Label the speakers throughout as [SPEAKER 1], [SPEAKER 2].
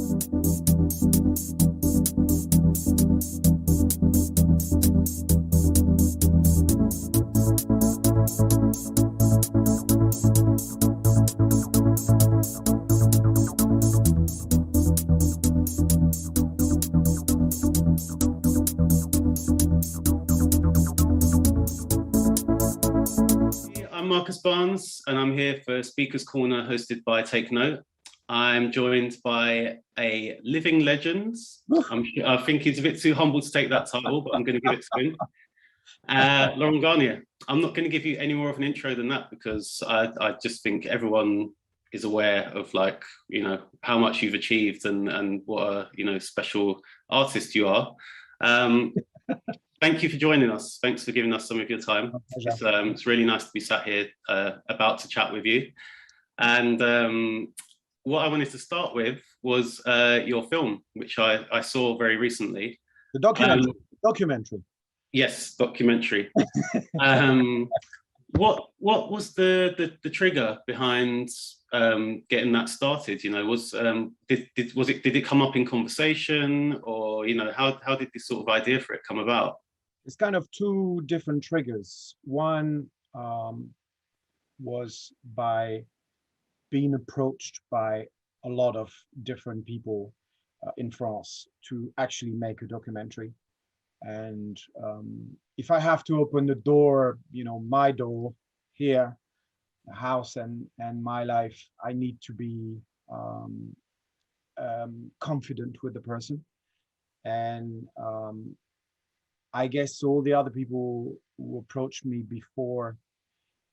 [SPEAKER 1] I'm Marcus Barnes, and I'm here for Speaker's Corner hosted by Take Note. I'm joined by a living legend. I think he's a bit too humble to take that title, but I'm going to give it to him. Laurent Garnier. I'm not going to give you any more of an intro than that because I just think everyone is aware of, like, you know, how much you've achieved and what a, you know, special artist you are. Thank you for joining us. Thanks for giving us some of your time. It's really nice to be sat here about to chat with you. And what I wanted to start with was your film, which I saw very recently.
[SPEAKER 2] The documentary. Documentary.
[SPEAKER 1] Yes, documentary. What was the trigger behind getting that started? You know, did it come up in conversation, or, you know, how did this sort of idea for it come about?
[SPEAKER 2] It's kind of two different triggers. One was by being approached by a lot of different people in France to actually make a documentary. And if I have to open the door, you know, my door here, the house and my life, I need to be confident with the person. And I guess all the other people who approached me before,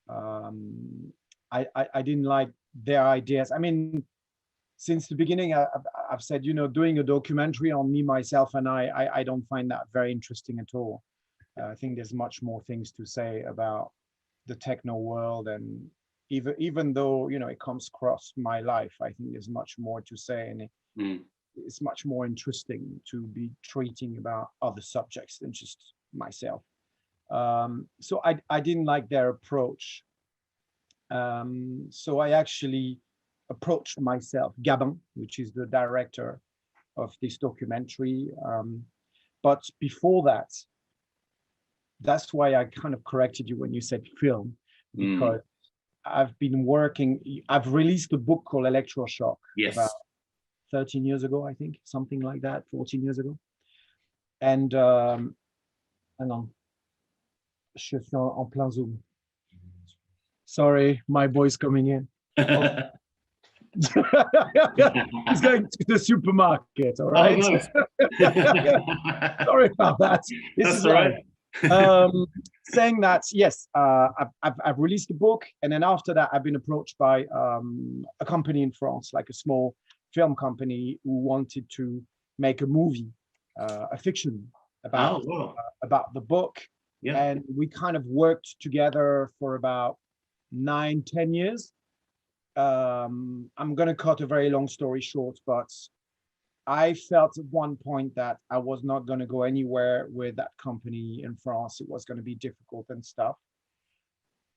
[SPEAKER 2] I didn't like their ideas. I mean, since the beginning, I've said, you know, doing a documentary on me, myself, and I don't find that very interesting at all. I think there's much more things to say about the techno world, and even though, you know, it comes across my life, I think there's much more to say, and it's much more interesting to be treating about other subjects than just myself. So I didn't like their approach. So I actually approached myself, Gabin, which is the director of this documentary. But before that, that's why I kind of corrected you when you said film, because I've released a book called Electroshock.
[SPEAKER 1] Yes.
[SPEAKER 2] About 13 years ago, I think, something like that, 14 years ago. And hang on, je suis en plein Zoom. Sorry, my voice coming in. Oh. He's going to the supermarket, all right?
[SPEAKER 1] Oh, no.
[SPEAKER 2] Sorry about that.
[SPEAKER 1] That's all right.
[SPEAKER 2] Saying that, yes, I've released a book, and then after that, I've been approached by a company in France, like a small film company, who wanted to make a movie, a fiction about the book. Yeah. And we kind of worked together for about 9-10 years. I'm going to cut a very long story short, but I felt at one point that I was not going to go anywhere with that company in France. It was going to be difficult and stuff.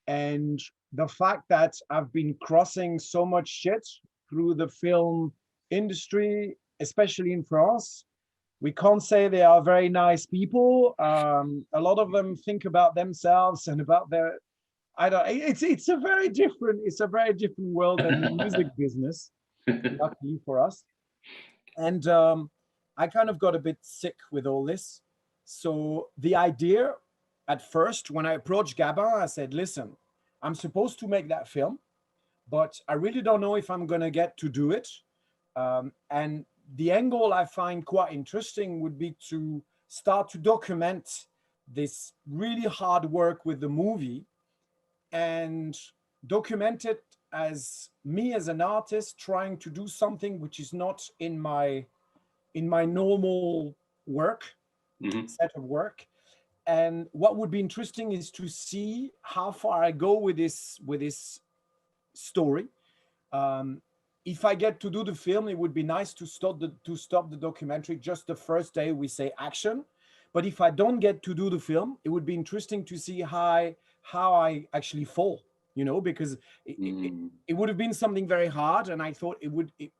[SPEAKER 2] And the fact that I've been crossing so much shit through the film industry, especially in France, we can't say they are very nice people. A lot of them think about themselves and about their, it's a very different world than the music business, luckily for us. And I kind of got a bit sick with all this. So the idea at first, when I approached Gabin, I said, listen, I'm supposed to make that film, but I really don't know if I'm going to get to do it. And the angle I find quite interesting would be to start to document this really hard work with the movie and document it as me as an artist trying to do something which is not in my normal work, set of work. And what would be interesting is to see how far I go with this story. If I get to do the film, it would be nice to stop the documentary just the first day we say action. But if I don't get to do the film, it would be interesting to see how I actually fall, you know, because it would have been something very hard. And I thought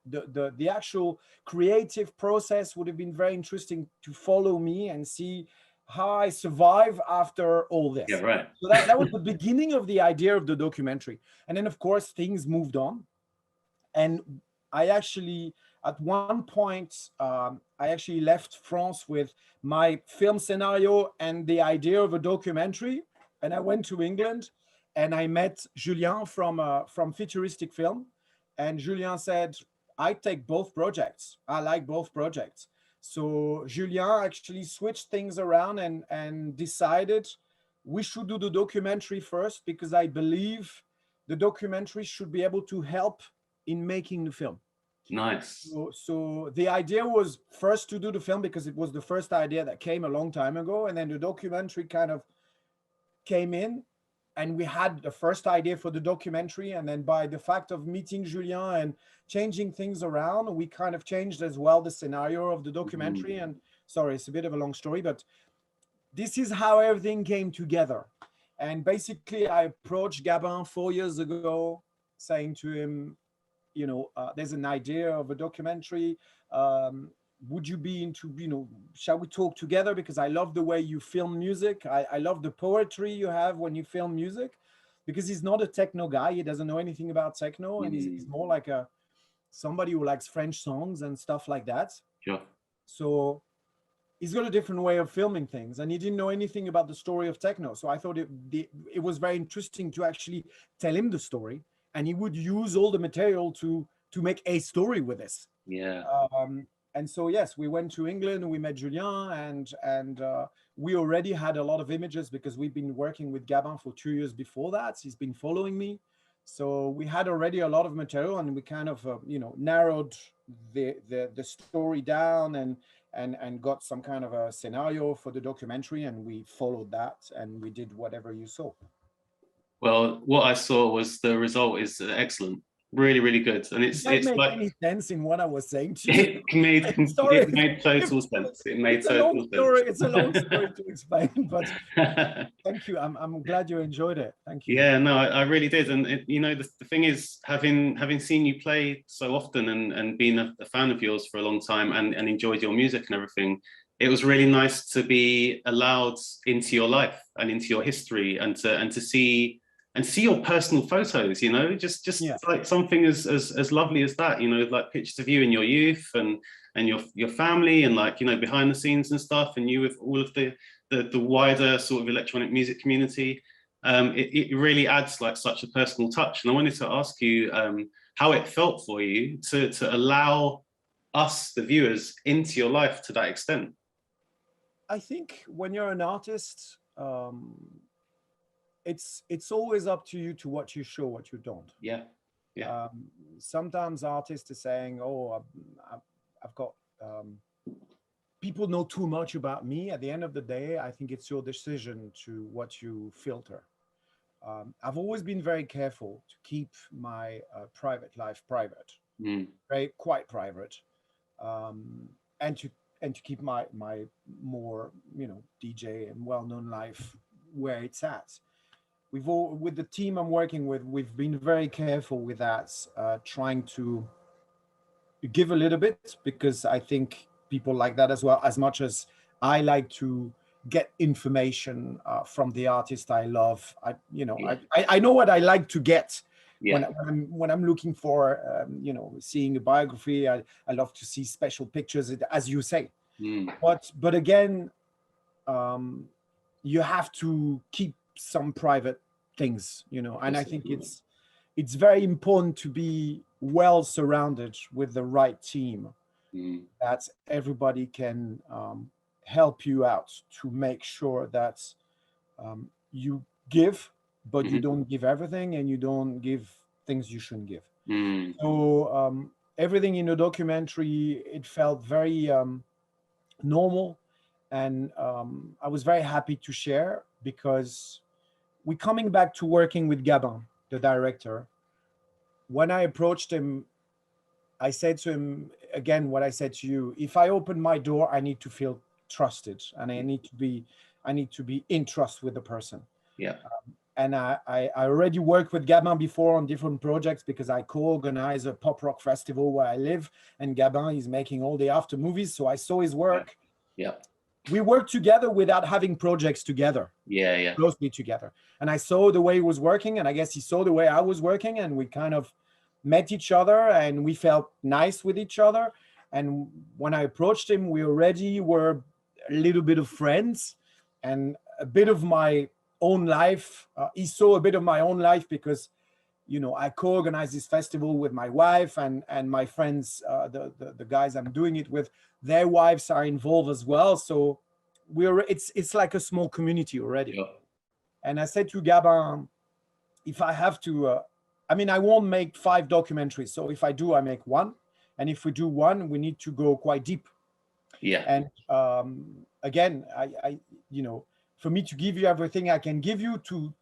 [SPEAKER 2] the actual creative process would have been very interesting to follow me and see how I survive after all this.
[SPEAKER 1] Yeah, right.
[SPEAKER 2] So that was the beginning of the idea of the documentary. And then, of course, things moved on. And I actually, at one point, I actually left France with my film scenario and the idea of a documentary. And I went to England and I met Julien from Futuristic Film. And Julien said, I take both projects. I like both projects. So Julien actually switched things around and decided we should do the documentary first, because I believe the documentary should be able to help in making the film.
[SPEAKER 1] Nice.
[SPEAKER 2] So the idea was first to do the film because it was the first idea that came a long time ago. And then the documentary kind of came in, and we had the first idea for the documentary. And then by the fact of meeting Julien and changing things around, we kind of changed as well the scenario of the documentary. And sorry, it's a bit of a long story, but this is how everything came together. And basically I approached Gabin 4 years ago saying to him, you know, there's an idea of a documentary. Would you be into, you know, shall we talk together? Because I love the way you film music. I love the poetry you have when you film music, because he's not a techno guy. He doesn't know anything about techno. And he's more like somebody who likes French songs and stuff like that.
[SPEAKER 1] Sure.
[SPEAKER 2] So he's got a different way of filming things, and he didn't know anything about the story of techno. So I thought it was very interesting to actually tell him the story, and he would use all the material to make a story with this.
[SPEAKER 1] Yeah.
[SPEAKER 2] And so, yes, we went to England and we met Julien, and we already had a lot of images because we've been working with Gabin for 2 years before that. He's been following me. So we had already a lot of material, and we kind of, you know, narrowed the story down and got some kind of a scenario for the documentary, and we followed that and we did whatever you saw.
[SPEAKER 1] Well, what I saw was the result is excellent. Really, really good. And it's
[SPEAKER 2] make
[SPEAKER 1] like
[SPEAKER 2] any sense in what I was saying to you.
[SPEAKER 1] it made total sense. It made total sense.
[SPEAKER 2] It's a long story to explain, but thank you. I'm glad you enjoyed it. Thank you.
[SPEAKER 1] Yeah, no, I really did. And you know, the thing is, having seen you play so often and been a fan of yours for a long time and enjoyed your music and everything, it was really nice to be allowed into your life and into your history and to see your personal photos, you know, just like something as lovely as that, you know, like pictures of you in your youth and your family, and like, you know, behind the scenes and stuff, and you with all of the wider sort of electronic music community. It really adds like such a personal touch. And I wanted to ask you how it felt for you to allow us, the viewers, into your life to that extent.
[SPEAKER 2] I think when you're an artist, it's always up to you to what you show, what you don't.
[SPEAKER 1] Yeah.
[SPEAKER 2] Sometimes artists are saying, "Oh, I've got people know too much about me." At the end of the day, I think it's your decision to what you filter. I've always been very careful to keep my private life private, quite private, and to keep my more, you know, DJ and well-known life where it's at. With the team I'm working with, we've been very careful with that, trying to give a little bit, because I think people like that as well, as much as I like to get information from the artist I love. I know what I like to get when I'm looking for, you know, seeing a biography. I love to see special pictures, as you say. But again, you have to keep some private things, you know, and I think it's very important to be well surrounded with the right team, that everybody can help you out to make sure that you give, but you don't give everything, and you don't give things you shouldn't give. So everything in the documentary, it felt very normal, and I was very happy to share, because we're coming back to working with Gabin, the director. When I approached him, I said to him again what I said to you: if I open my door, I need to feel trusted, and I need to be in trust with the person. and I already worked with Gabin before on different projects because I co-organize a pop rock festival where I live, and Gabin is making all the after movies. So I saw his work.
[SPEAKER 1] Yeah.
[SPEAKER 2] We worked together without having projects together.
[SPEAKER 1] Yeah.
[SPEAKER 2] Closely together. And I saw the way he was working, and I guess he saw the way I was working, and we kind of met each other, and we felt nice with each other. And when I approached him, we already were a little bit of friends, and a bit of my own life. He saw a bit of my own life because, you know, I co-organize this festival with my wife, and my friends, the guys I'm doing it with, their wives are involved as well. So it's like a small community already.
[SPEAKER 1] Yeah.
[SPEAKER 2] And I said to Gabin, if I have to, I mean, I won't make 5 documentaries. So if I do, I make one. And if we do one, we need to go quite deep.
[SPEAKER 1] Yeah.
[SPEAKER 2] And again, I you know, for me to give you everything I can give you to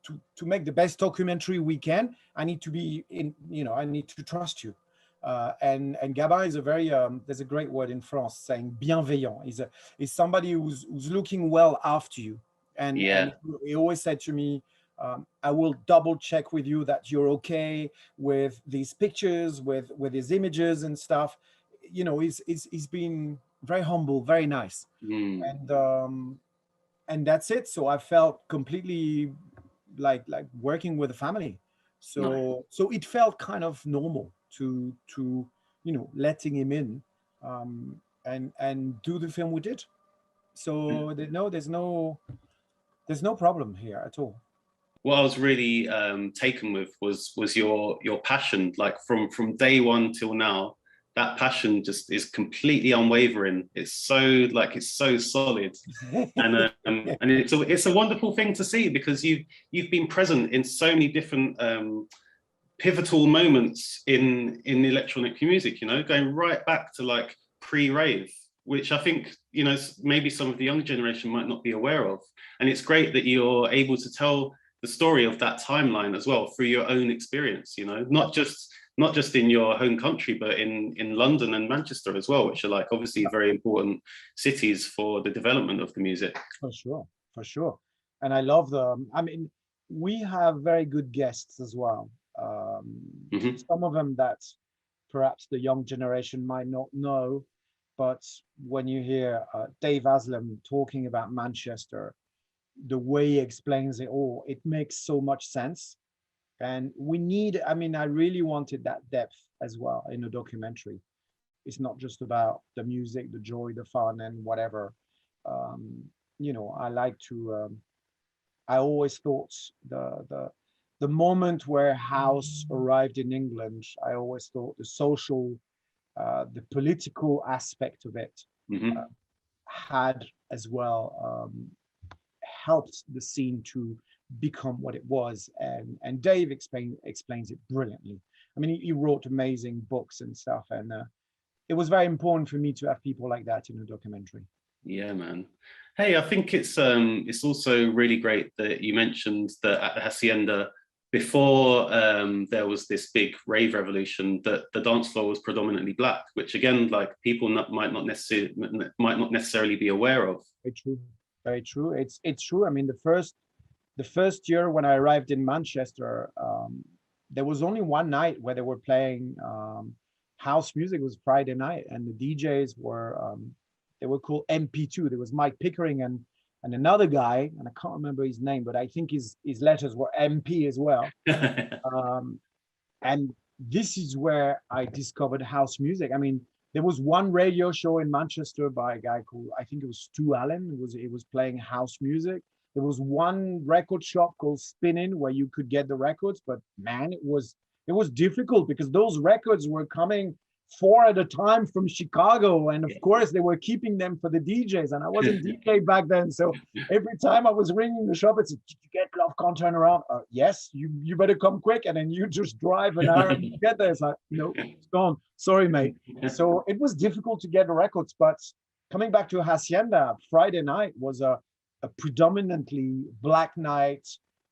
[SPEAKER 2] make the best documentary we can, I need to be in, you know, I need to trust you. And Gabin is a very, there's a great word in France saying bienveillant. He's somebody who's looking well after you. And he always said to me, I will double check with you that you're okay with these pictures, with his images and stuff. You know, he's been very humble, very nice. And that's it. So I felt completely like working with a family. So it felt kind of normal to you know, letting him in, and do the film we did. So there's no problem here at all.
[SPEAKER 1] What I was really taken with was your passion, like from day one till now. That passion just is completely unwavering. It's so solid, and it's a wonderful thing to see, because you've been present in so many different pivotal moments in electronic music. You know, going right back to like pre-rave, which I think, you know, maybe some of the young generation might not be aware of. And it's great that you're able to tell the story of that timeline as well through your own experience. You know, not just in your home country, but in London and Manchester as well, which are like obviously very important cities for the development of the music.
[SPEAKER 2] For sure. And I love I mean, we have very good guests as well. Some of them that perhaps the young generation might not know, but when you hear Dave Aslam talking about Manchester, the way he explains it all, it makes so much sense. And we need, I mean, I really wanted that depth as well in a documentary. It's not just about the music, the joy, the fun, and whatever. You know, I like to, I always thought the moment where house arrived in England, I always thought the social, the political aspect of it had as well helped the scene to become what it was. And Dave explains it brilliantly. I mean, he wrote amazing books and stuff, and it was very important for me to have people like that in a documentary.
[SPEAKER 1] Yeah, man. Hey, I think it's also really great that you mentioned that at the Hacienda, before there was this big rave revolution, that the dance floor was predominantly black, which again, like people might not necessarily be aware of.
[SPEAKER 2] Very true. It's true. I mean, the first year when I arrived in Manchester, there was only one night where they were playing house music. It was Friday night, and the DJs were they were called MP2. There was Mike Pickering and another guy, and I can't remember his name, but I think his letters were MP as well. And this is where I discovered house music. I mean, there was one radio show in Manchester by a guy called, I think it was Stu Allen. It was playing house music. There was one record shop called Spinnin' where you could get the records, but man, it was difficult because those records were coming 4 at a time from Chicago, and of course they were keeping them for the DJs, and I wasn't DJ back then, so every time I was ringing the shop, it's, did you get Love Can't Turn Around? Yes, you better come quick, and then you just drive an hour and get there. It's like, no, it's gone, sorry mate. So it was difficult to get the records. But coming back to Hacienda, Friday night was a predominantly black night,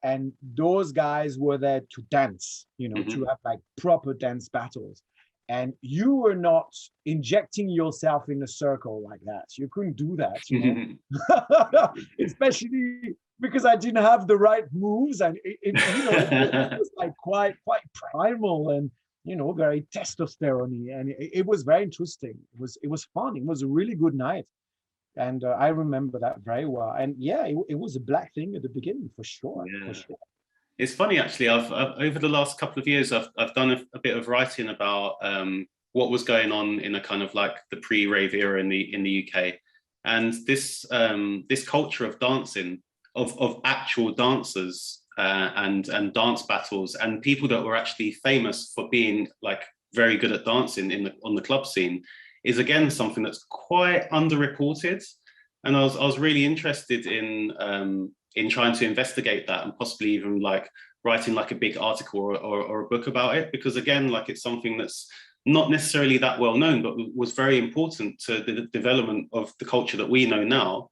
[SPEAKER 2] and those guys were there to dance, you know, to have like proper dance battles. And you were not injecting yourself in a circle like that. You couldn't do that, you know? Especially because I didn't have the right moves, and it was like quite primal and very testosterone, and it was very interesting. It was fun. It was a really good night, and I remember that very well. And yeah, it was a black thing at the beginning for sure.
[SPEAKER 1] Yeah.
[SPEAKER 2] For sure.
[SPEAKER 1] It's funny actually. I've over the last couple of years, I've done a bit of writing about what was going on in a kind of like the pre-rave era in the UK, and this this culture of dancing, of actual dancers and dance battles, and people that were actually famous for being like very good at dancing on the club scene, is again something that's quite underreported. And I was really interested in trying to investigate that, and possibly even like writing like a big article or a book about it, because again, like it's something that's not necessarily that well known, but was very important to the development of the culture that we know now.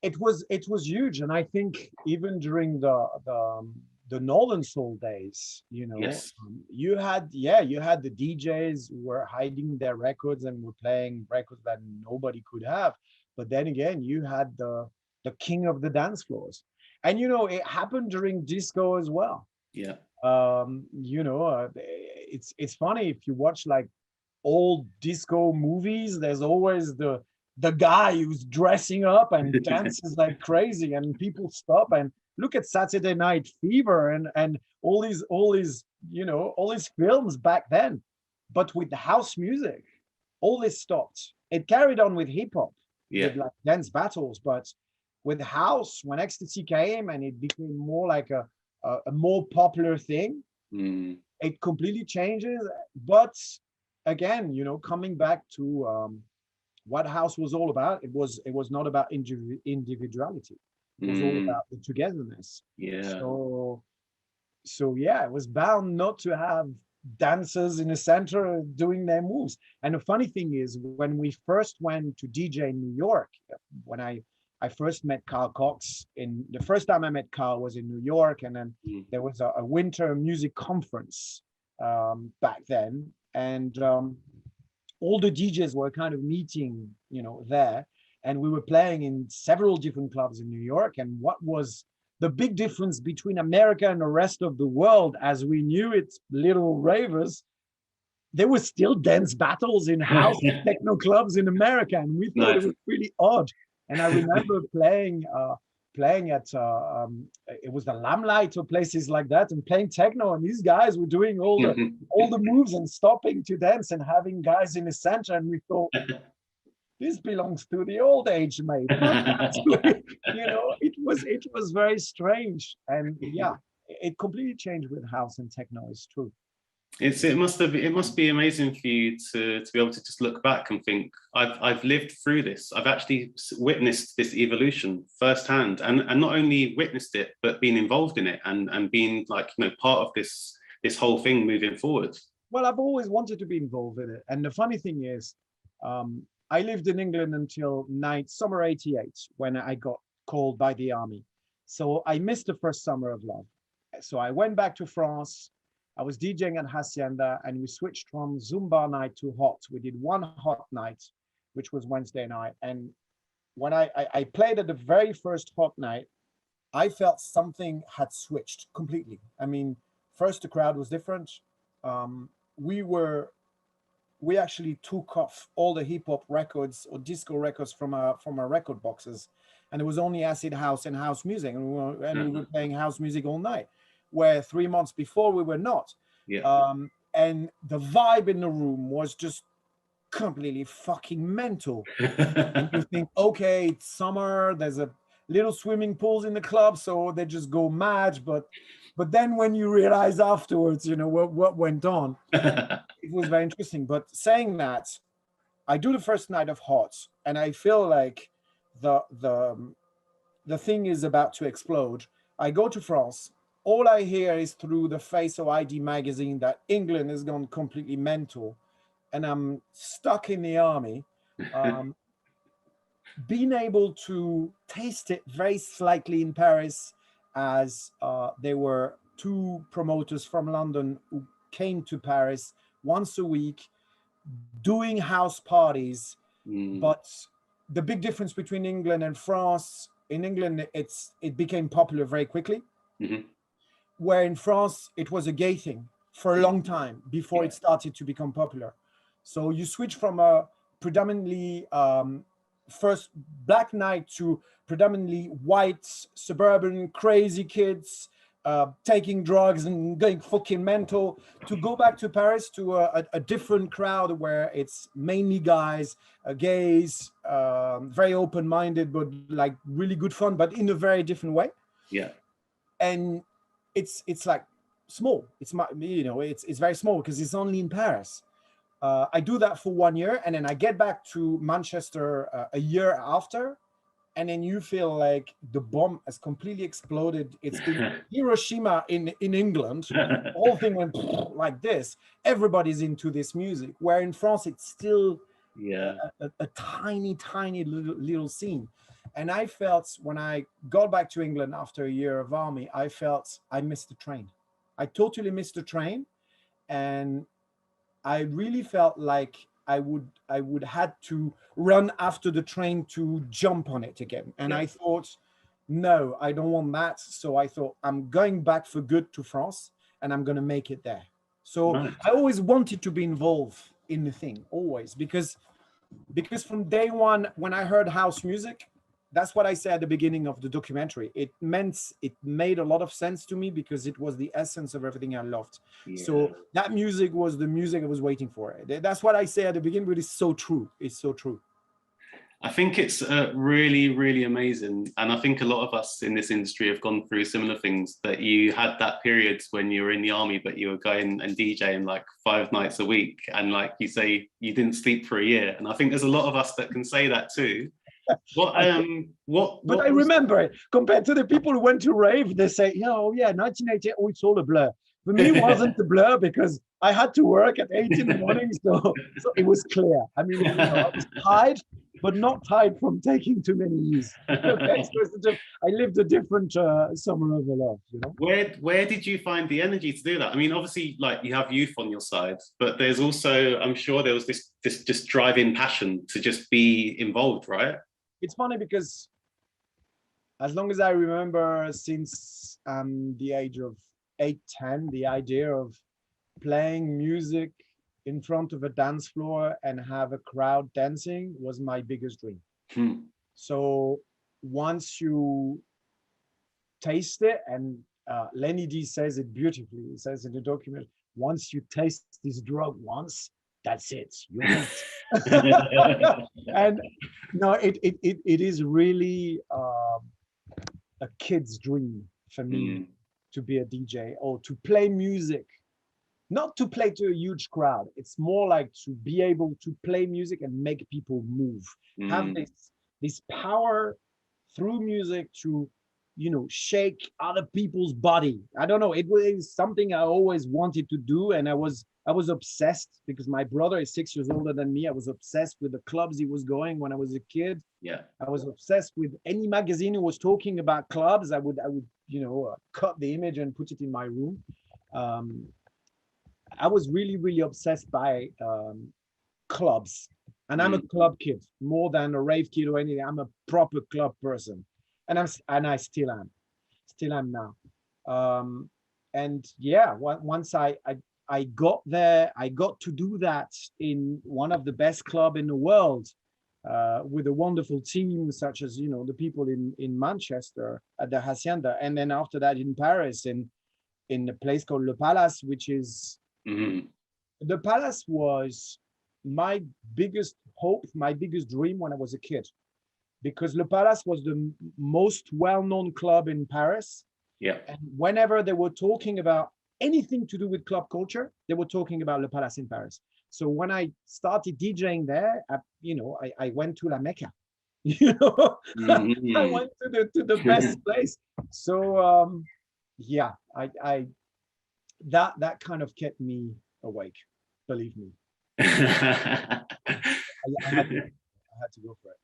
[SPEAKER 2] It was huge, and I think even during the Northern Soul days,
[SPEAKER 1] Yes.
[SPEAKER 2] you had the DJs who were hiding their records and were playing records that nobody could have. But then again, you had the king of the dance floors, and it happened during disco as well.
[SPEAKER 1] Yeah.
[SPEAKER 2] It's funny, if you watch like old disco movies, there's always the guy who's dressing up and dances like crazy, and people stop and look at Saturday Night Fever and all these films back then. But with the house music, all this stopped. It carried on with hip hop, with like dance battles, but with house, when ecstasy came and it became more like a more popular thing, it completely changes. But again, coming back to what house was all about, it was not about individuality. It was all about the togetherness.
[SPEAKER 1] Yeah.
[SPEAKER 2] So yeah, it was bound not to have dancers in the center doing their moves. And the funny thing is, when we first went to DJ in New York, when I first met Carl Cox, the first time I met Carl was in New York, and then there was a winter music conference back then, and all the DJs were kind of meeting, there, and we were playing in several different clubs in New York. And what was the big difference between America and the rest of the world, as we knew it, little ravers? There were still dance battles in house and techno clubs in America, and we thought it was really odd. And I remember playing at it was the Lamplight or places like that, and playing techno, and these guys were doing all the moves and stopping to dance and having guys in the center, and we thought, this belongs to the old age, mate. It was very strange, and yeah, it completely changed with house and techno. It's true.
[SPEAKER 1] It must be amazing for you to be able to just look back and think, I've lived through this. I've actually witnessed this evolution firsthand, and not only witnessed it, but been involved in it and being like part of this whole thing moving forward.
[SPEAKER 2] Well, I've always wanted to be involved in it, and the funny thing is, I lived in England until summer '88, when I got called by the army. So I missed the first summer of love. So I went back to France. I was DJing at Hacienda, and we switched from Zumba night to hot. We did one hot night, which was Wednesday night. And when I played at the very first hot night, I felt something had switched completely. I mean, first the crowd was different. We actually took off all the hip hop records or disco records from our record boxes, and it was only acid house and house music, and we were playing house music all night, where 3 months before we were not. And the vibe in the room was just completely fucking mental. And you think, okay, it's summer, there's a little swimming pools in the club, so they just go mad. But then when you realize afterwards, what went on, it was very interesting. But saying that, I do the first night of hot, and I feel like the thing is about to explode. I go to France. All I hear is through the Face of ID magazine that England has gone completely mental, and I'm stuck in the army. Being able to taste it very slightly in Paris, as there were two promoters from London who came to Paris once a week doing house parties. But the big difference between England and France in England, it became popular very quickly.
[SPEAKER 1] Mm-hmm.
[SPEAKER 2] Where in France, it was a gay thing for a long time before it started to become popular. So you switch from a predominantly first black night to predominantly white, suburban, crazy kids taking drugs and going fucking mental, to go back to Paris to a different crowd where it's mainly guys, gays, very open-minded, but like really good fun, but in a very different way.
[SPEAKER 1] Yeah.
[SPEAKER 2] And it's like small. It's very small because it's only in Paris. I do that for 1 year, and then I get back to Manchester a year after, and then you feel like the bomb has completely exploded. It's been Hiroshima in England. The whole thing went like this. Everybody's into this music. Where in France, it's still a tiny little scene. And I felt when I got back to England after a year of army, I felt I missed the train. I totally missed the train, and I really felt like I would had to run after the train to jump on it again. And I thought, no, I don't want that. So I thought, I'm going back for good to France, and I'm going to make it there. So I always wanted to be involved in the thing, always, because from day one, when I heard house music, that's what I said at the beginning of the documentary. It made a lot of sense to me because it was the essence of everything I loved. So that music was the music I was waiting for. That's what I say at the beginning, but it's so true. It's so true.
[SPEAKER 1] I think it's really, really amazing. And I think a lot of us in this industry have gone through similar things, that you had that period when you were in the army, but you were going and DJing like 5 nights a week. And like you say, you didn't sleep for a year. And I think there's a lot of us that can say that too. But I
[SPEAKER 2] remember it compared to the people who went to rave. They say, 1988, it's all a blur. For me, it wasn't a blur because I had to work at 8 in the morning, so it was clear. I mean, I was tired, but not tired from taking too many years. Okay, so I lived a different summer of love.
[SPEAKER 1] Where did you find the energy to do that? I mean, obviously, like, you have youth on your side, but there's also, I'm sure there was this just driving passion to just be involved, right?
[SPEAKER 2] It's funny because as long as I remember, since the age of 8, 10, the idea of playing music in front of a dance floor and have a crowd dancing was my biggest dream. So once you taste it, and Lenny D says it beautifully, he says in the document, once you taste this drug once, that's it. And no, it is really a kid's dream for me to be a DJ or to play music. Not to play to a huge crowd. It's more like to be able to play music and make people move. Have this power through music to, shake other people's body. I don't know. It was something I always wanted to do, and I was obsessed because my brother is 6 years older than me. I was obsessed with the clubs he was going when I was a kid.
[SPEAKER 1] Yeah.
[SPEAKER 2] I was obsessed with any magazine who was talking about clubs. I would cut the image and put it in my room. I was really, really obsessed by clubs, and I'm a club kid more than a rave kid or anything. I'm a proper club person, and I still am now. And yeah, once I got there, I got to do that in one of the best clubs in the world, with a wonderful team such as the people in Manchester at the Hacienda, and then after that in Paris in a place called Le Palace, which is the Palace was my biggest hope, my biggest dream when I was a kid, because Le Palace was the most well-known club in Paris.
[SPEAKER 1] Yeah.
[SPEAKER 2] And whenever they were talking about anything to do with club culture, they were talking about Le Palace in Paris. So when I started DJing there, I went to La Mecca. I went to the best place. So yeah, that kind of kept me awake, believe me. I had to go for it.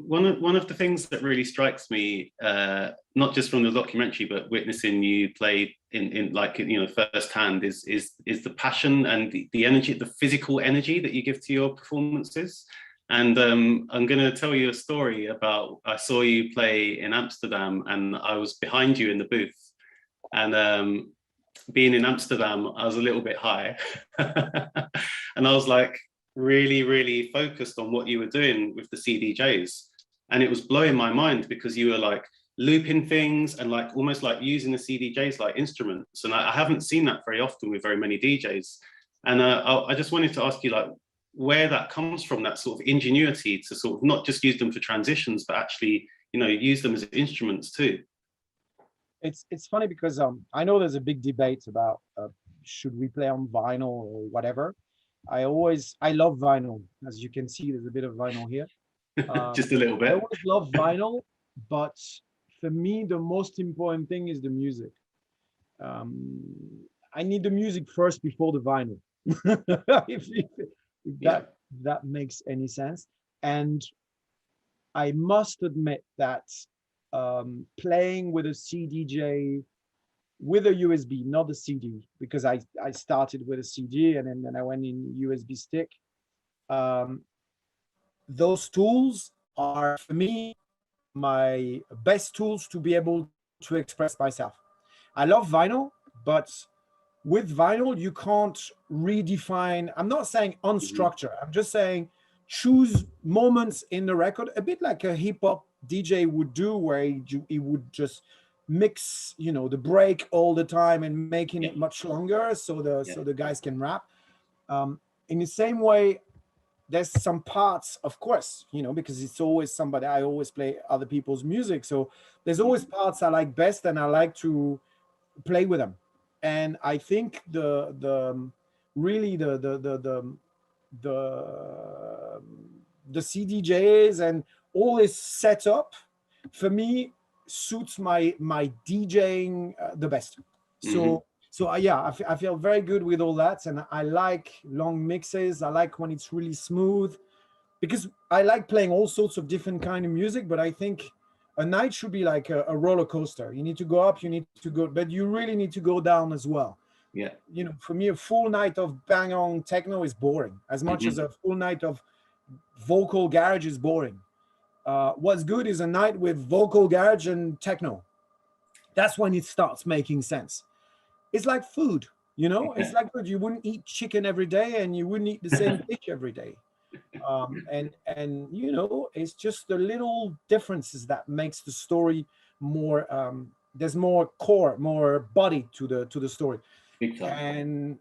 [SPEAKER 1] One of the things that really strikes me, not just from the documentary, but witnessing you play in firsthand, is the passion and the energy, the physical energy that you give to your performances. And I'm going to tell you a story about, I saw you play in Amsterdam and I was behind you in the booth. And being in Amsterdam, I was a little bit high. And I was like really, really focused on what you were doing with the CDJs. And it was blowing my mind because you were like looping things and like almost like using the CDJs like instruments. And I haven't seen that very often with very many DJs. And I just wanted to ask you like where that comes from, that sort of ingenuity to sort of not just use them for transitions, but actually, you know, use them as instruments too.
[SPEAKER 2] It's funny because I know there's a big debate about should we play on vinyl or whatever. I love vinyl. As you can see, there's a bit of vinyl here.
[SPEAKER 1] Just a little bit.
[SPEAKER 2] I always love vinyl, but for me, the most important thing is the music. I need the music first before the vinyl. if that makes any sense. And I must admit that playing with a CDJ, with a USB, not a CD, because I started with a CD and then I went in USB stick. Those tools are, for me, my best tools to be able to express myself. I love vinyl, but with vinyl, you can't redefine. I'm not saying unstructured. I'm just saying choose moments in the record, a bit like a hip hop DJ would do, where he would just mix, you know, the break all the time and making it much longer so the guys can rap. In the same way, there's some parts, of course, you know, because it's always somebody, I always play other people's music. So there's always parts I like best and I like to play with them. And I think the CDJs and all this setup for me suits my DJing the best. So I feel very good with all that, and I like long mixes. I like when it's really smooth, because I like playing all sorts of different kind of music. But I think a night should be like a roller coaster. You need to go up, you need to go, but you really need to go down as well.
[SPEAKER 1] Yeah.
[SPEAKER 2] You know, for me, a full night of bang on techno is boring, as much as a full night of vocal garage is boring. What's good is a night with vocal garage and techno. That's when it starts making sense. It's like food, you know. It's like food. You wouldn't eat chicken every day, and you wouldn't eat the same fish every day. And you know, it's just the little differences that makes the story more. There's more core, more body to the story. And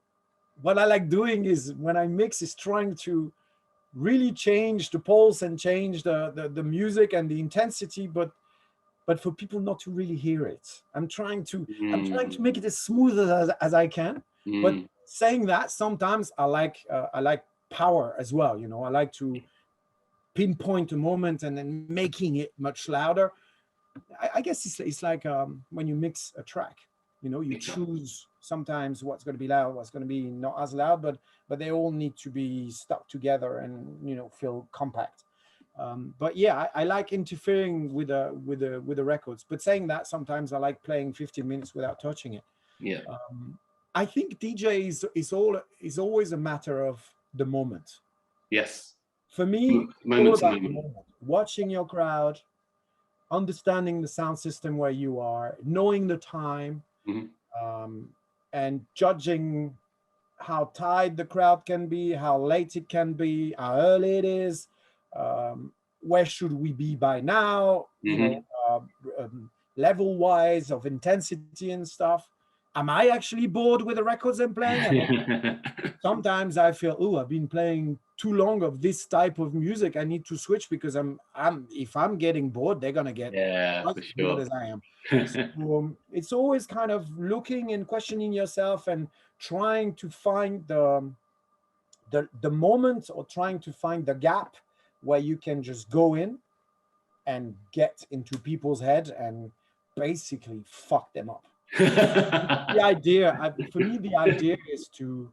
[SPEAKER 2] what I like doing is when I mix is trying to really change the pulse and change the music and the intensity, but for people not to really hear it. I'm trying to make it as smooth as I can. But saying that, sometimes I like power as well. You know, I like to pinpoint a moment and then making it much louder. I guess it's like when you mix a track. You know, you choose sometimes what's going to be loud, what's going to be not as loud, but they all need to be stuck together and, you know, feel compact. But yeah, I like interfering with the records. But saying that, sometimes I like playing 15 minutes without touching it.
[SPEAKER 1] Yeah.
[SPEAKER 2] I think DJ is always a matter of the moment.
[SPEAKER 1] Yes.
[SPEAKER 2] For me,
[SPEAKER 1] Moment
[SPEAKER 2] all about the moment. Watching your crowd, understanding the sound system where you are, knowing the time, and judging how tight the crowd can be, how late it can be, how early it is. Where should we be by now? You know, level wise of intensity and stuff. Am I actually bored with the records I'm playing? Sometimes I feel, oh, I've been playing too long of this type of music. I need to switch because if I'm getting bored, they're gonna get as bored as I am. So, it's always kind of looking and questioning yourself and trying to find the moment, or trying to find the gap where you can just go in and get into people's head and basically fuck them up. The idea, for me, the idea is to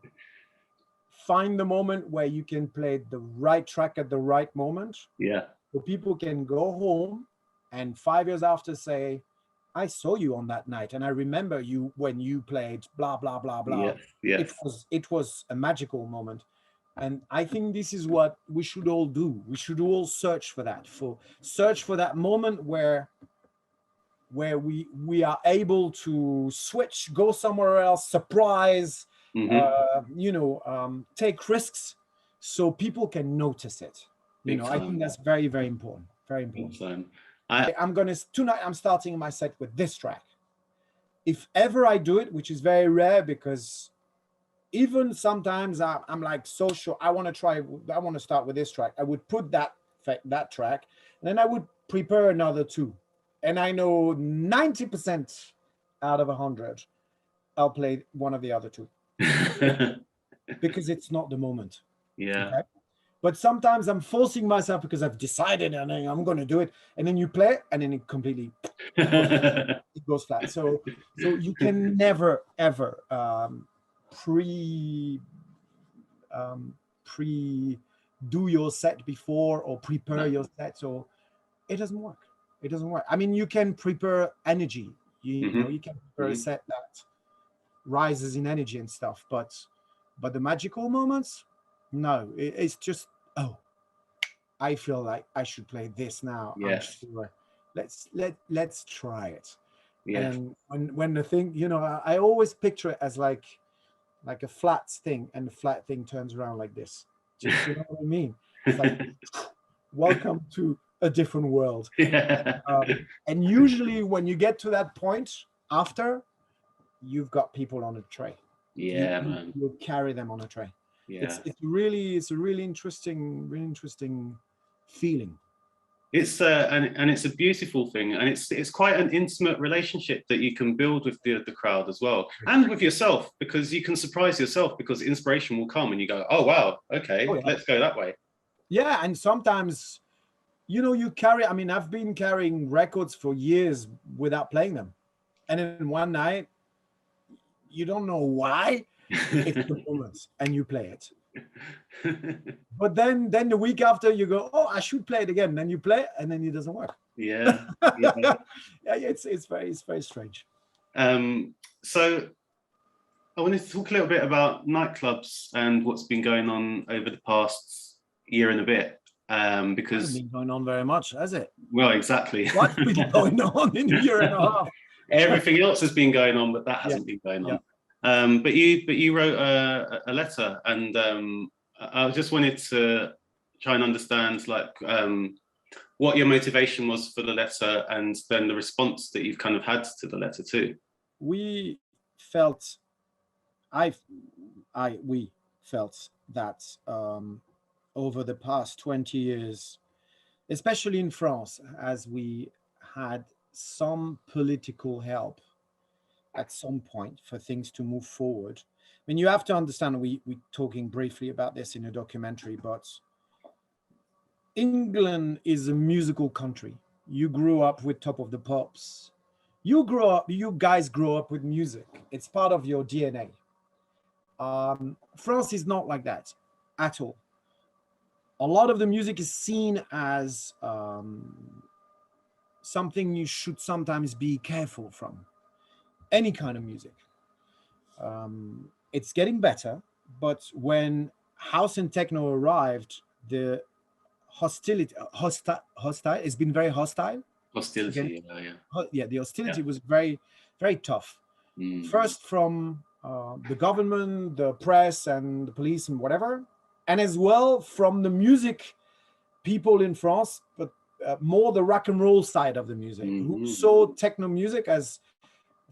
[SPEAKER 2] find the moment where you can play the right track at the right moment.
[SPEAKER 1] Yeah.
[SPEAKER 2] So people can go home and 5 years after say, I saw you on that night and I remember you when you played blah, blah, blah, blah.
[SPEAKER 1] Yes.
[SPEAKER 2] It was a magical moment. And I think this is what we should all do. We should all search for that, search for that moment where we are able to switch, go somewhere else, surprise, take risks, so people can notice it. I think that's very, very important. Very important. Tonight I'm starting my set with this track. If ever I do it, which is very rare, because even sometimes I'm like so sure I want to start with this track, I would put that track, and then I would prepare another two. And I know 90% out of 100, I'll play one of the other two because it's not the moment.
[SPEAKER 1] Yeah.
[SPEAKER 2] Okay? But sometimes I'm forcing myself because I've decided and I'm going to do it. And then you play it, and then it completely goes flat. So you can never, ever pre do your set before, or prepare your set. So it doesn't work. It doesn't work. I mean, you can prepare energy. You know, you can prepare a set that rises in energy and stuff. But the magical moments, no. It's just, oh, I feel like I should play this now.
[SPEAKER 1] Yes.
[SPEAKER 2] I'm sure. Let's try it.
[SPEAKER 1] Yes.
[SPEAKER 2] And when the thing, I always picture it as like a flat thing, and the flat thing turns around like this. Just, you know what I mean? It's like, welcome to a different world.
[SPEAKER 1] Yeah.
[SPEAKER 2] And usually when you get to that point, after, you've got people on a tray.
[SPEAKER 1] Yeah, man.
[SPEAKER 2] You'll carry them on a tray.
[SPEAKER 1] Yeah.
[SPEAKER 2] It's a really interesting feeling.
[SPEAKER 1] It's and it's a beautiful thing, and it's quite an intimate relationship that you can build with the crowd as well, and with yourself, because you can surprise yourself, because inspiration will come and you go, oh wow, okay, let's go that way.
[SPEAKER 2] Yeah, and sometimes, you carry, I mean, I've been carrying records for years without playing them. And then one night, you don't know why, it's the moment, and you play it. But then the week after, you go, oh, I should play it again. Then you play it, and then it doesn't work.
[SPEAKER 1] Yeah.
[SPEAKER 2] Yeah, it's very strange.
[SPEAKER 1] So I wanted to talk a little bit about nightclubs and what's been going on over the past year and a bit. Because
[SPEAKER 2] it hasn't been going on very much, has it?
[SPEAKER 1] Well, exactly.
[SPEAKER 2] What's been going on in a year and a half?
[SPEAKER 1] Everything else has been going on, but that hasn't been going on. But you wrote a letter, and I just wanted to try and understand, like, what your motivation was for the letter, and then the response that you've kind of had to the letter too.
[SPEAKER 2] We felt that over the past 20 years, especially in France, as we had some political help at some point for things to move forward. I mean, you have to understand, we're talking briefly about this in a documentary, but England is a musical country. You grew up with Top of the Pops. You guys grow up with music. It's part of your DNA. France is not like that at all. A lot of the music is seen as something you should sometimes be careful from. Any kind of music. It's getting better, but when house and techno arrived, the hostility it's been very hostile.
[SPEAKER 1] Hostility,
[SPEAKER 2] yeah. The hostility was very, very tough. First from the government, the press, and the police, and whatever, and as well from the music people in France, but more the rock and roll side of the music, who saw techno music as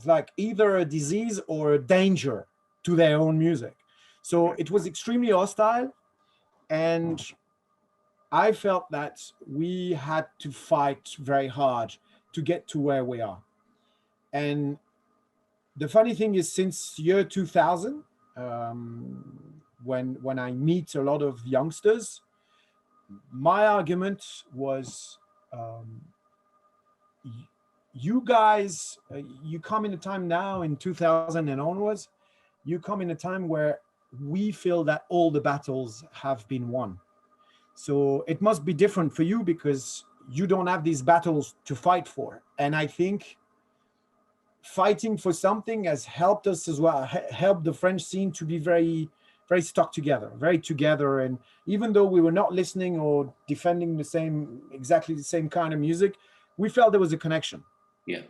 [SPEAKER 2] like either a disease or a danger to their own music. So it was extremely hostile, and I felt that we had to fight very hard to get to where we are. And the funny thing is, since year 2000, when I meet a lot of youngsters, my argument was, you guys, you come in a time now in 2000 and onwards, you come in a time where we feel that all the battles have been won. So it must be different for you because you don't have these battles to fight for. And I think fighting for something has helped us as well, helped the French scene to be very, very stuck together, very together. And even though we were not listening or defending exactly the same kind of music, we felt there was a connection.
[SPEAKER 1] Yeah.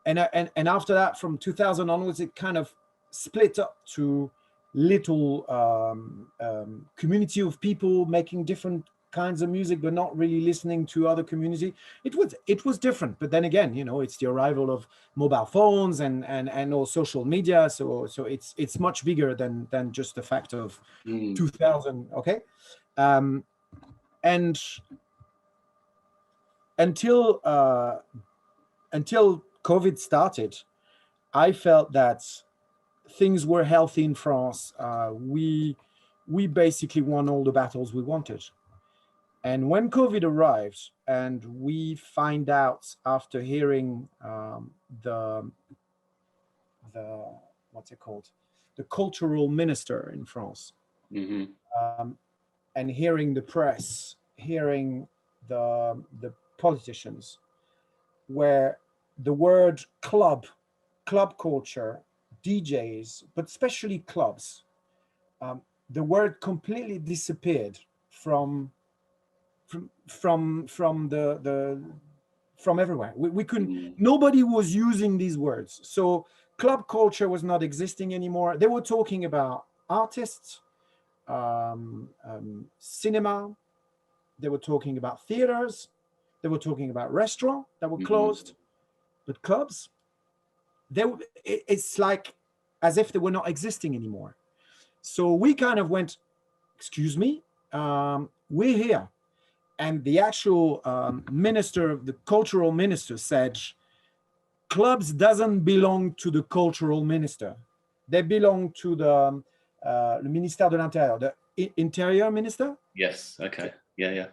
[SPEAKER 2] And after that, from 2000 onwards, it kind of split up to little community of people making different kinds of music, but not really listening to other community. It was different. But then again, you know, it's the arrival of mobile phones and all social media. So it's much bigger than just the fact of 2000. Okay. And until COVID started, I felt that things were healthy in France. We basically won all the battles we wanted. And when COVID arrived, and we find out after hearing the what's it called, the cultural minister in France, and hearing the press, hearing the politicians, where the word club culture, DJs, but especially clubs, the word completely disappeared from everywhere. We couldn't. Nobody was using these words. So club culture was not existing anymore. They were talking about artists, cinema. They were talking about theaters. They were talking about restaurants that were closed. But clubs, it's like as if they were not existing anymore. So we kind of went, excuse me, we're here. And the actual minister, the cultural minister, said, clubs doesn't belong to the cultural minister. They belong to the ministère de l'Intérieur, the interior minister.
[SPEAKER 1] Yes. Okay. Yeah.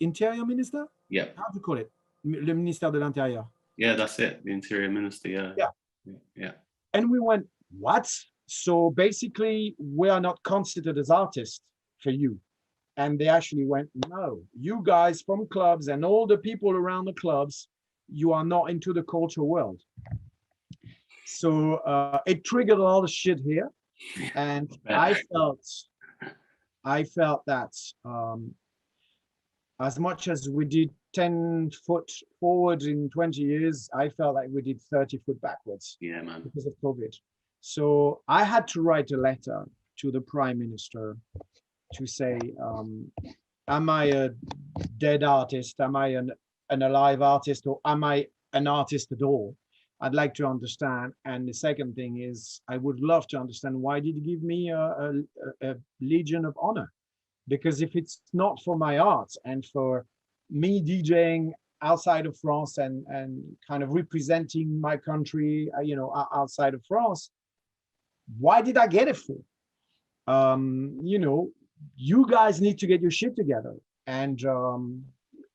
[SPEAKER 2] Interior minister.
[SPEAKER 1] Yeah.
[SPEAKER 2] How do you call it? Le ministère de l'Intérieur.
[SPEAKER 1] Yeah, that's it. The interior minister. Yeah.
[SPEAKER 2] And we went, what? So basically, we are not considered as artists for you. And they actually went, no, you guys from clubs and all the people around the clubs, you are not into the cultural world. So it triggered a lot of shit here. And I felt that as much as we did 10 foot forward in 20 years, I felt like we did 30 foot backwards.
[SPEAKER 1] Yeah, man.
[SPEAKER 2] Because of COVID. So I had to write a letter to the Prime Minister to say, am I a dead artist? Am I an alive artist? Or am I an artist at all? I'd like to understand. And the second thing is, I would love to understand, why did you give me a Legion of Honor? Because if it's not for my art and for me DJing outside of France and kind of representing my country, outside of France, why did I get it for? You guys need to get your shit together. And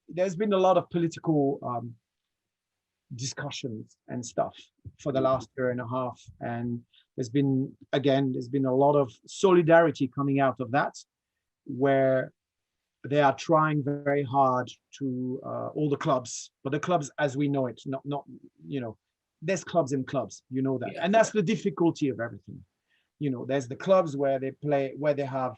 [SPEAKER 2] there's been a lot of political discussions and stuff for the last year and a half. And there's been a lot of solidarity coming out of that, where they are trying very hard to all the clubs, but the clubs as we know it, not there's clubs and clubs, that. And that's the difficulty of everything. There's the clubs where they play, where they have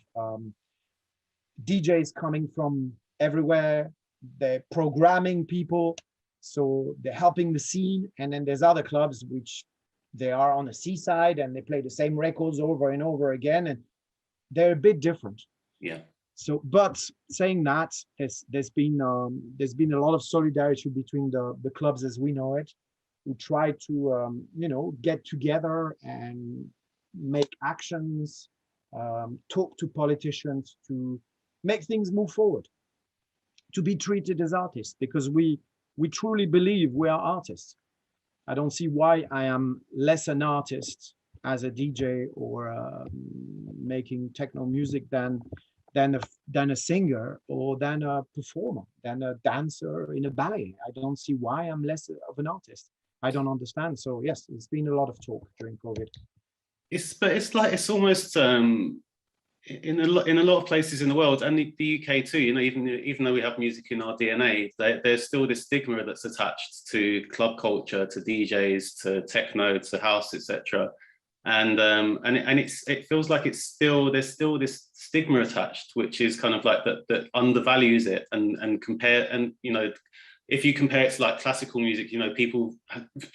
[SPEAKER 2] DJs coming from everywhere. They're programming people, so they're helping the scene. And then there's other clubs which they are on the seaside and they play the same records over and over again, and they're a bit different.
[SPEAKER 1] Yeah.
[SPEAKER 2] So, but saying that, there's been a lot of solidarity between the clubs as we know it, who try to get together and make actions, talk to politicians to make things move forward, to be treated as artists, because we truly believe we are artists. I don't see why I am less an artist as a DJ or making techno music than a singer or than a performer, than a dancer in a ballet. I don't see why I'm less of an artist. I don't understand. So yes, it's been a lot of talk during COVID.
[SPEAKER 1] It's almost in a lot of places in the world, and the UK too. Even though we have music in our DNA, there's still this stigma that's attached to club culture, to DJs, to techno, to house, etc. it feels like there's still this stigma attached, which is kind of like that undervalues it, and compare, and if you compare it to like classical music, people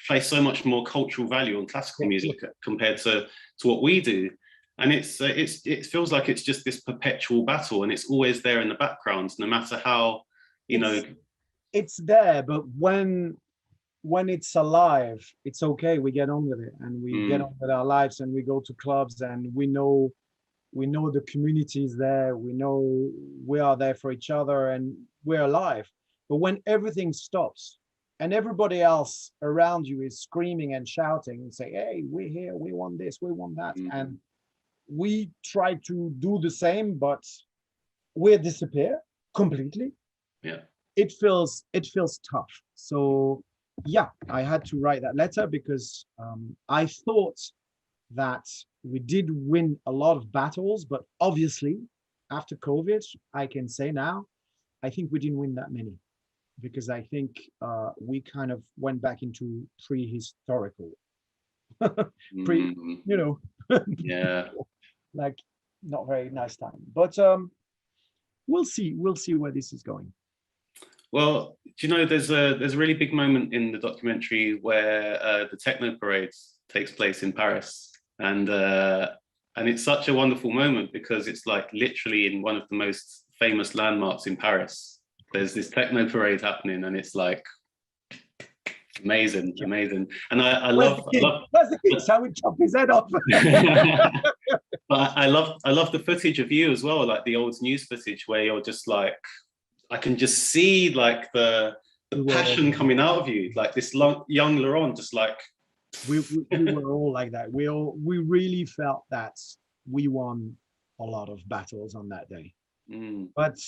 [SPEAKER 1] place so much more cultural value on classical music compared to what we do. And it feels like it's just this perpetual battle, and it's always there in the background, no matter how,
[SPEAKER 2] it's there, but when it's alive, it's okay. We get on with it, and we get on with our lives, and we go to clubs, and we know the community is there. We know we are there for each other, and we're alive. But when everything stops and everybody else around you is screaming and shouting and say, hey, we're here, we want this, we want that. And we try to do the same, but we disappear completely.
[SPEAKER 1] Yeah.
[SPEAKER 2] It feels tough. So yeah, I had to write that letter because I thought that we did win a lot of battles, but obviously after COVID, I can say now, I think we didn't win that many, because I think we kind of went back into prehistorical,
[SPEAKER 1] yeah,
[SPEAKER 2] like not very nice time. But we'll see where this is going.
[SPEAKER 1] Well, do you know, there's a really big moment in the documentary where the techno parade takes place in Paris, and it's such a wonderful moment because it's like literally in one of the most famous landmarks in Paris. There's this techno parade happening, and it's like amazing. And I love
[SPEAKER 2] where's the king? Shall we chop his head off?
[SPEAKER 1] But I love the footage of you as well, like the old news footage where you're just like, I can just see like the passion coming out of you, like this young Laurent, just like
[SPEAKER 2] we were all like that. We really felt that we won a lot of battles on that day. But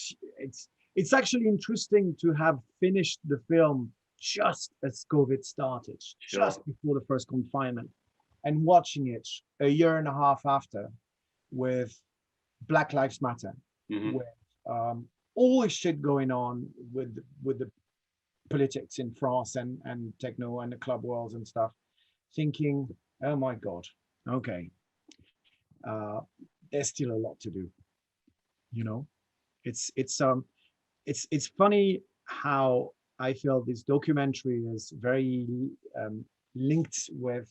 [SPEAKER 2] it's actually interesting to have finished the film just as COVID started, just before the first confinement, and watching it a year and a half after with Black Lives Matter, with all this shit going on with the politics in France and techno and the club worlds and stuff, thinking, oh my God, okay, there's still a lot to do. It's funny how I feel this documentary is very linked with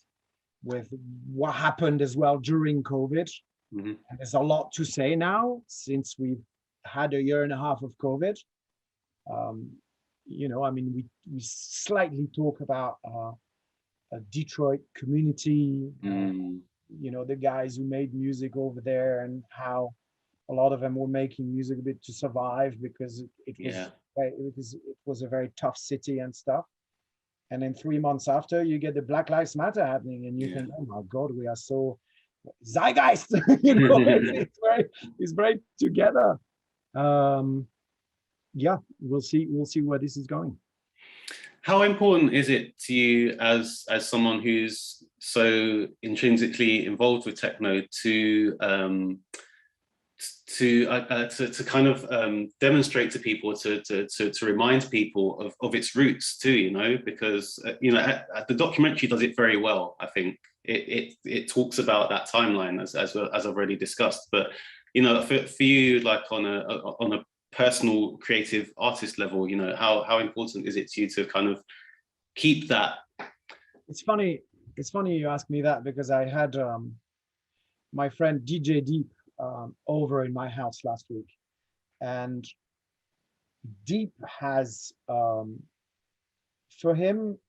[SPEAKER 2] what happened as well during COVID. And there's a lot to say now since we've had a year and a half of COVID. I mean, we slightly talk about a Detroit community, the guys who made music over there, and how a lot of them were making music a bit to survive because it was a very tough city and stuff. And then 3 months after, you get the Black Lives Matter happening, and you think, oh my God, we are so zeitgeist. It's very together. We'll see where this is going.
[SPEAKER 1] How important is it to you as someone who's so intrinsically involved with techno to kind of demonstrate to people, to remind people of its roots too, because the documentary does it very well. I think it talks about that timeline as I've already discussed, but for you, like on a personal creative artist level, how important is it to you to kind of keep that?
[SPEAKER 2] It's funny you ask me that, because I had my friend DJ Deep over in my house last week, and Deep has for him,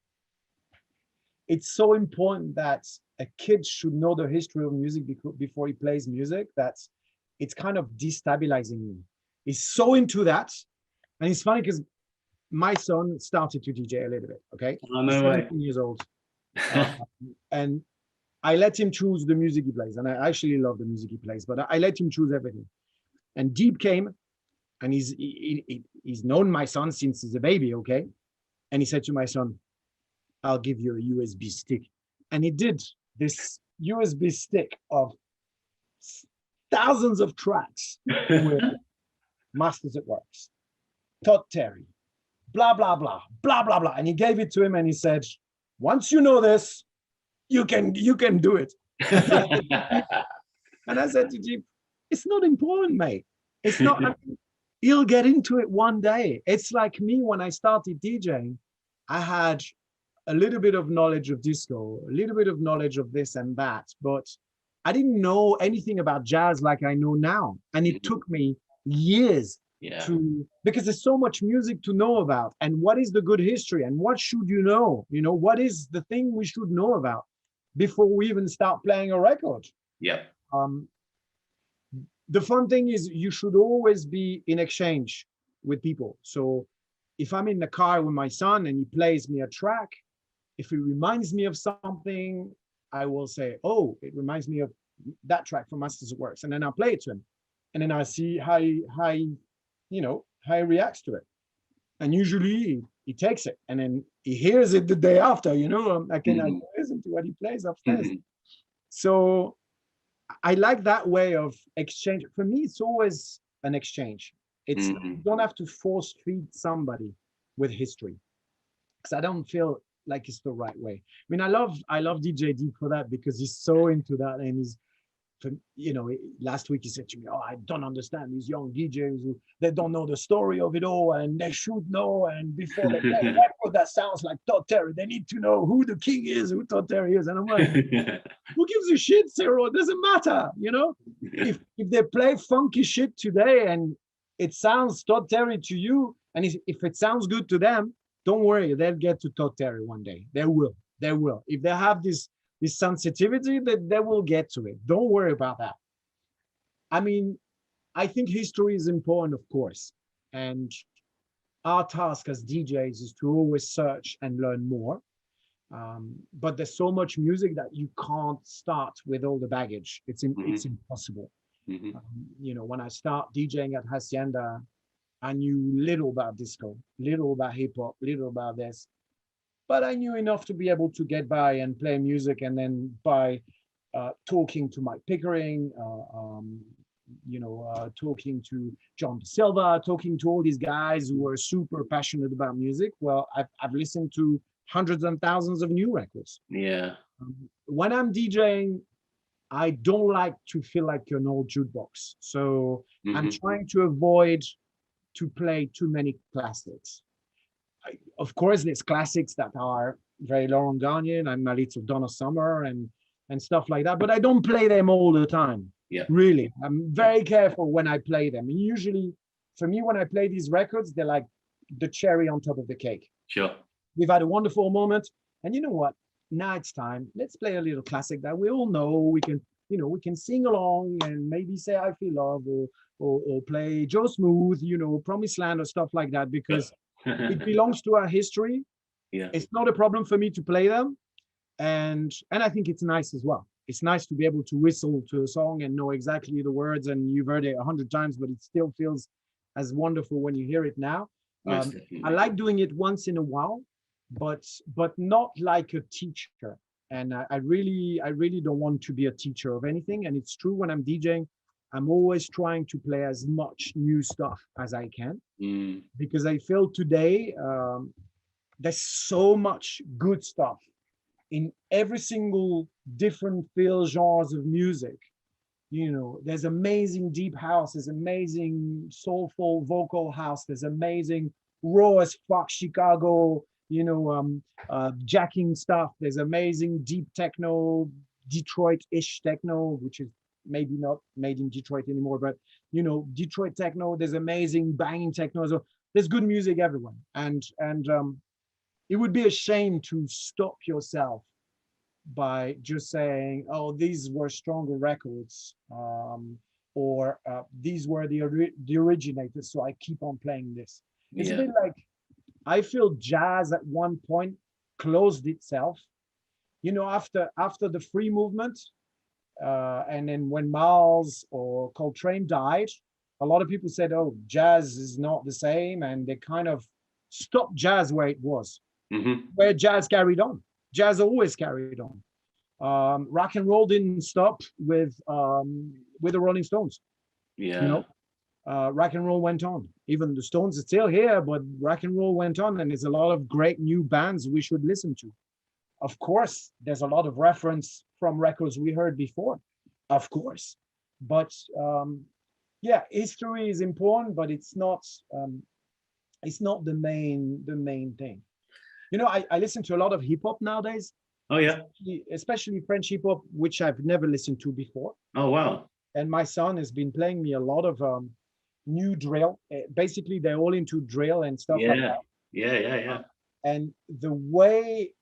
[SPEAKER 2] it's so important that a kid should know the history of music before he plays music, that it's kind of destabilizing me. He's so into that. And it's funny because my son started to DJ a little bit, okay?
[SPEAKER 1] Oh, no way.
[SPEAKER 2] 17 years old. And I let him choose the music he plays. And I actually love the music he plays, but I let him choose everything. And Deep came, and he's known my son since he's a baby, okay? And he said to my son, I'll give you a USB stick. And he did this USB stick of thousands of tracks with Masters at Works, Todd Terry, blah, blah, blah, blah, blah, blah. And he gave it to him, and he said, once you know this, you can do it. And I said to Jeep, it's not important, mate. It's not. I mean, you'll get into it one day. It's like me when I started DJing. I had a little bit of knowledge of disco, a little bit of knowledge of this and that, but I didn't know anything about jazz like I know now. And it took me years because there's so much music to know about. And what is the good history? And what should you know? You know, what is the thing we should know about before we even start playing a record?
[SPEAKER 1] Yeah.
[SPEAKER 2] The fun thing is you should always be in exchange with people. So if I'm in the car with my son and he plays me a track, if it reminds me of something, I will say, oh, it reminds me of that track from Masters of Works. And then I'll play it to him. And then I see how he reacts to it. And usually he takes it and then he hears it the day after, I can listen to what he plays upstairs. So I like that way of exchange. For me, it's always an exchange. It's you don't have to force feed somebody with history, because I don't feel like it's the right way. I mean, I love DJ D for that, because he's so into that, and he's, last week he said to me, "Oh, I don't understand these young DJs who they don't know the story of it all, and they should know. And before they play a record that sounds like Todd Terry, they need to know who the king is, who Todd Terry is." And I'm like, who gives a shit, Cyril? It doesn't matter, If they play funky shit today and it sounds Todd Terry to you, and if it sounds good to them, don't worry, they'll get to Todd Terry one day. They will. If they have this sensitivity, that they will get to it. Don't worry about that. I mean, I think history is important, of course. And our task as DJs is to always search and learn more. But there's so much music that you can't start with all the baggage. It's impossible. When I start DJing at Hacienda, I knew little about disco, little about hip hop, little about this. But I knew enough to be able to get by and play music, and then by talking to Mike Pickering, talking to John Silva, talking to all these guys who were super passionate about music. Well, I've listened to hundreds and thousands of new records.
[SPEAKER 1] Yeah.
[SPEAKER 2] When I'm DJing, I don't like to feel like an old jukebox. So I'm trying to avoid to play too many classics. Of course, there's classics that are very Laurent Garnier and my little Donna Summer and stuff like that, but I don't play them all the time.
[SPEAKER 1] Yeah.
[SPEAKER 2] Really. I'm very careful when I play them. And usually, for me, when I play these records, they're like the cherry on top of the cake.
[SPEAKER 1] Sure.
[SPEAKER 2] We've had a wonderful moment. And you know what? Now it's time. Let's play a little classic that we all know. We can sing along and maybe say I Feel Love, or play Joe Smooth, Promised Land or stuff like that, because it belongs to our history.
[SPEAKER 1] Yeah.
[SPEAKER 2] It's not a problem for me to play them. And I think it's nice as well. It's nice to be able to whistle to a song and know exactly the words, and you've heard it 100 times, but it still feels as wonderful when you hear it now. I like doing it once in a while, but not like a teacher. And I really don't want to be a teacher of anything. And it's true, when I'm DJing, I'm always trying to play as much new stuff as I can, because I feel today there's so much good stuff in every single different field genres of music. There's amazing deep house, there's amazing soulful vocal house, there's amazing raw as fuck Chicago, jacking stuff. There's amazing deep techno, Detroit-ish techno, which is maybe not made in Detroit anymore, but Detroit techno. There's amazing banging techno. So there's good music everywhere, and it would be a shame to stop yourself by just saying, oh, these were stronger records, or these were the originators, so I keep on playing this. It's a bit like, I feel jazz at one point closed itself, after the free movement, and then when Miles or Coltrane died, a lot of people said, oh, jazz is not the same, and they kind of stopped jazz where it was, where jazz carried on. Jazz always carried on. Rock and roll didn't stop with the Rolling Stones. Rock and roll went on. Even the Stones are still here, but rock and roll went on, and there's a lot of great new bands we should listen to. Of course, there's a lot of reference from records we heard before, of course. But yeah, history is important, but it's not the main thing. You know, I listen to a lot of hip hop nowadays.
[SPEAKER 1] Oh yeah.
[SPEAKER 2] Especially French hip hop, which I've never listened to before.
[SPEAKER 1] Oh wow.
[SPEAKER 2] And my son has been playing me a lot of new drill. Basically, they're all into drill and stuff like that.
[SPEAKER 1] Yeah.
[SPEAKER 2] And the way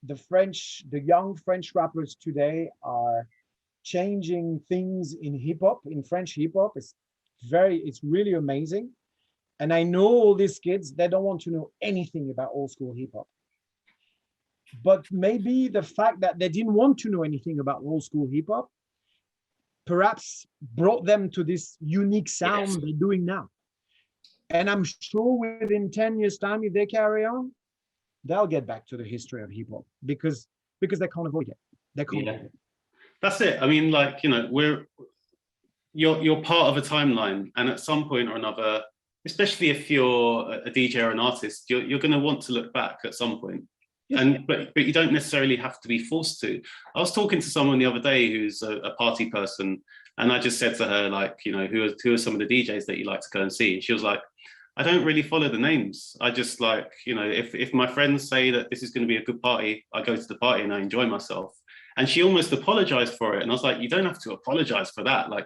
[SPEAKER 2] the young French rappers today are changing things in hip hop, in French hip hop, it's really amazing. And I know all these kids, they don't want to know anything about old school hip hop. But maybe the fact that they didn't want to know anything about old school hip hop perhaps brought them to this unique sound they're doing now. And I'm sure within 10 years' time, if they carry on, they'll get back to the history of hip hop because they can't avoid it. They can't avoid it.
[SPEAKER 1] That's it. I mean, like, you know, you're part of a timeline, and at some point or another, especially if you're a DJ or an artist, you're going to want to look back at some point. But you don't necessarily have to be forced to. I was talking to someone the other day who's a party person, and I just said to her, like, you know, who are some of the DJs that you like to go and see? And she was like, I don't really follow the names. I just, like, you know, if my friends say that this is going to be a good party, I go to the party and I enjoy myself. And she almost apologized for it. And I was like, you don't have to apologize for that. Like,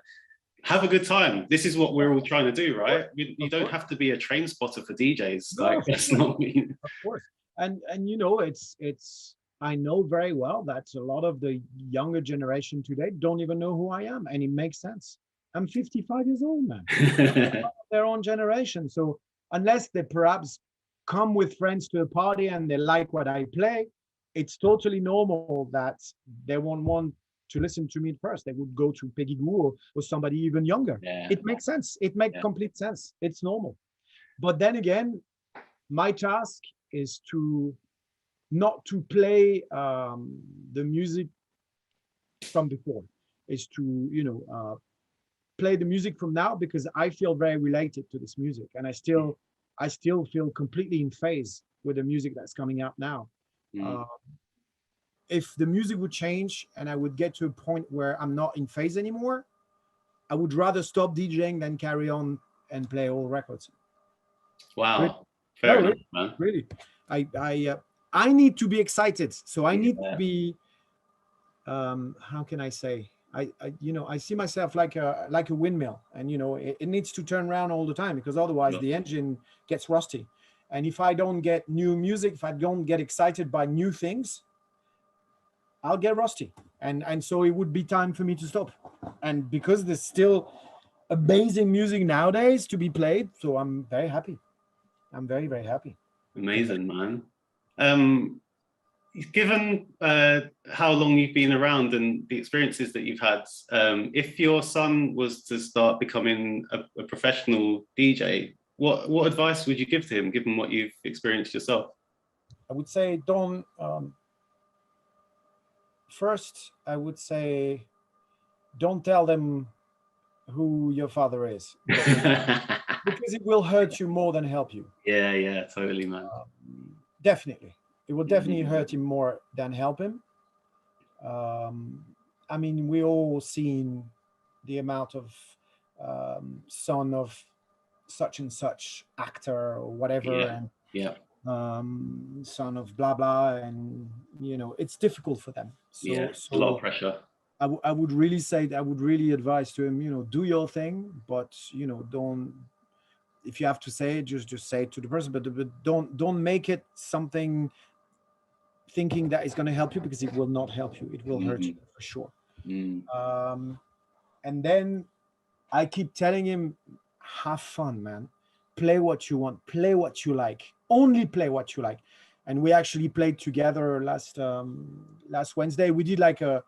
[SPEAKER 1] have a good time. This is what we're all trying to do, right? You don't have to be a train spotter for DJs. Like, that's not me.
[SPEAKER 2] Of course. And you know, it's I know very well that a lot of the younger generation today don't even know who I am, and it makes sense. I'm 55 years old, man. Their own generation. So unless they perhaps come with friends to a party and they like what I play, it's totally normal that they won't want to listen to me first. They would go to Peggy Goo or somebody even younger. It makes sense. It makes complete sense. It's normal. But then again, my task is not to play the music from before, is to, you know, play the music from now, because I feel very related to this music, and I still feel completely in phase with the music that's coming out now. If the music would change and I would get to a point where I'm not in phase anymore, I would rather stop DJing than carry on and play all records.
[SPEAKER 1] Wow.
[SPEAKER 2] Really?
[SPEAKER 1] Fair enough, man.
[SPEAKER 2] Really. I need to be excited. So I need to be, how can I say? I you know, I see myself like a windmill, and, you know, it needs to turn around all the time, because otherwise the engine gets rusty. And if I don't get new music, if I don't get excited by new things, I'll get rusty. And so it would be time for me to stop. And because there's still amazing music nowadays to be played, so I'm very happy. I'm very, very happy.
[SPEAKER 1] Amazing, man. Given how long you've been around and the experiences that you've had, if your son was to start becoming a professional DJ, what advice would you give to him, given what you've experienced yourself?
[SPEAKER 2] I would say first, I would say, don't tell them who your father is, because it will hurt you more than help you.
[SPEAKER 1] Yeah, totally, man.
[SPEAKER 2] Definitely. It will definitely hurt him more than help him. I mean, we all seen the amount of son of such and such actor or whatever, and son of blah blah, and, you know, it's difficult for them. So
[SPEAKER 1] a lot of pressure.
[SPEAKER 2] I would really say, I would really advise to him, you know, do your thing, but, you know, don't, if you have to say it, just say it to the person, but don't make it something thinking that it's going to help you, because it will not help you. It will hurt you for sure. And then I keep telling him, have fun, man. Play what you want. Play what you like. Only play what you like. And we actually played together last Wednesday. We did like a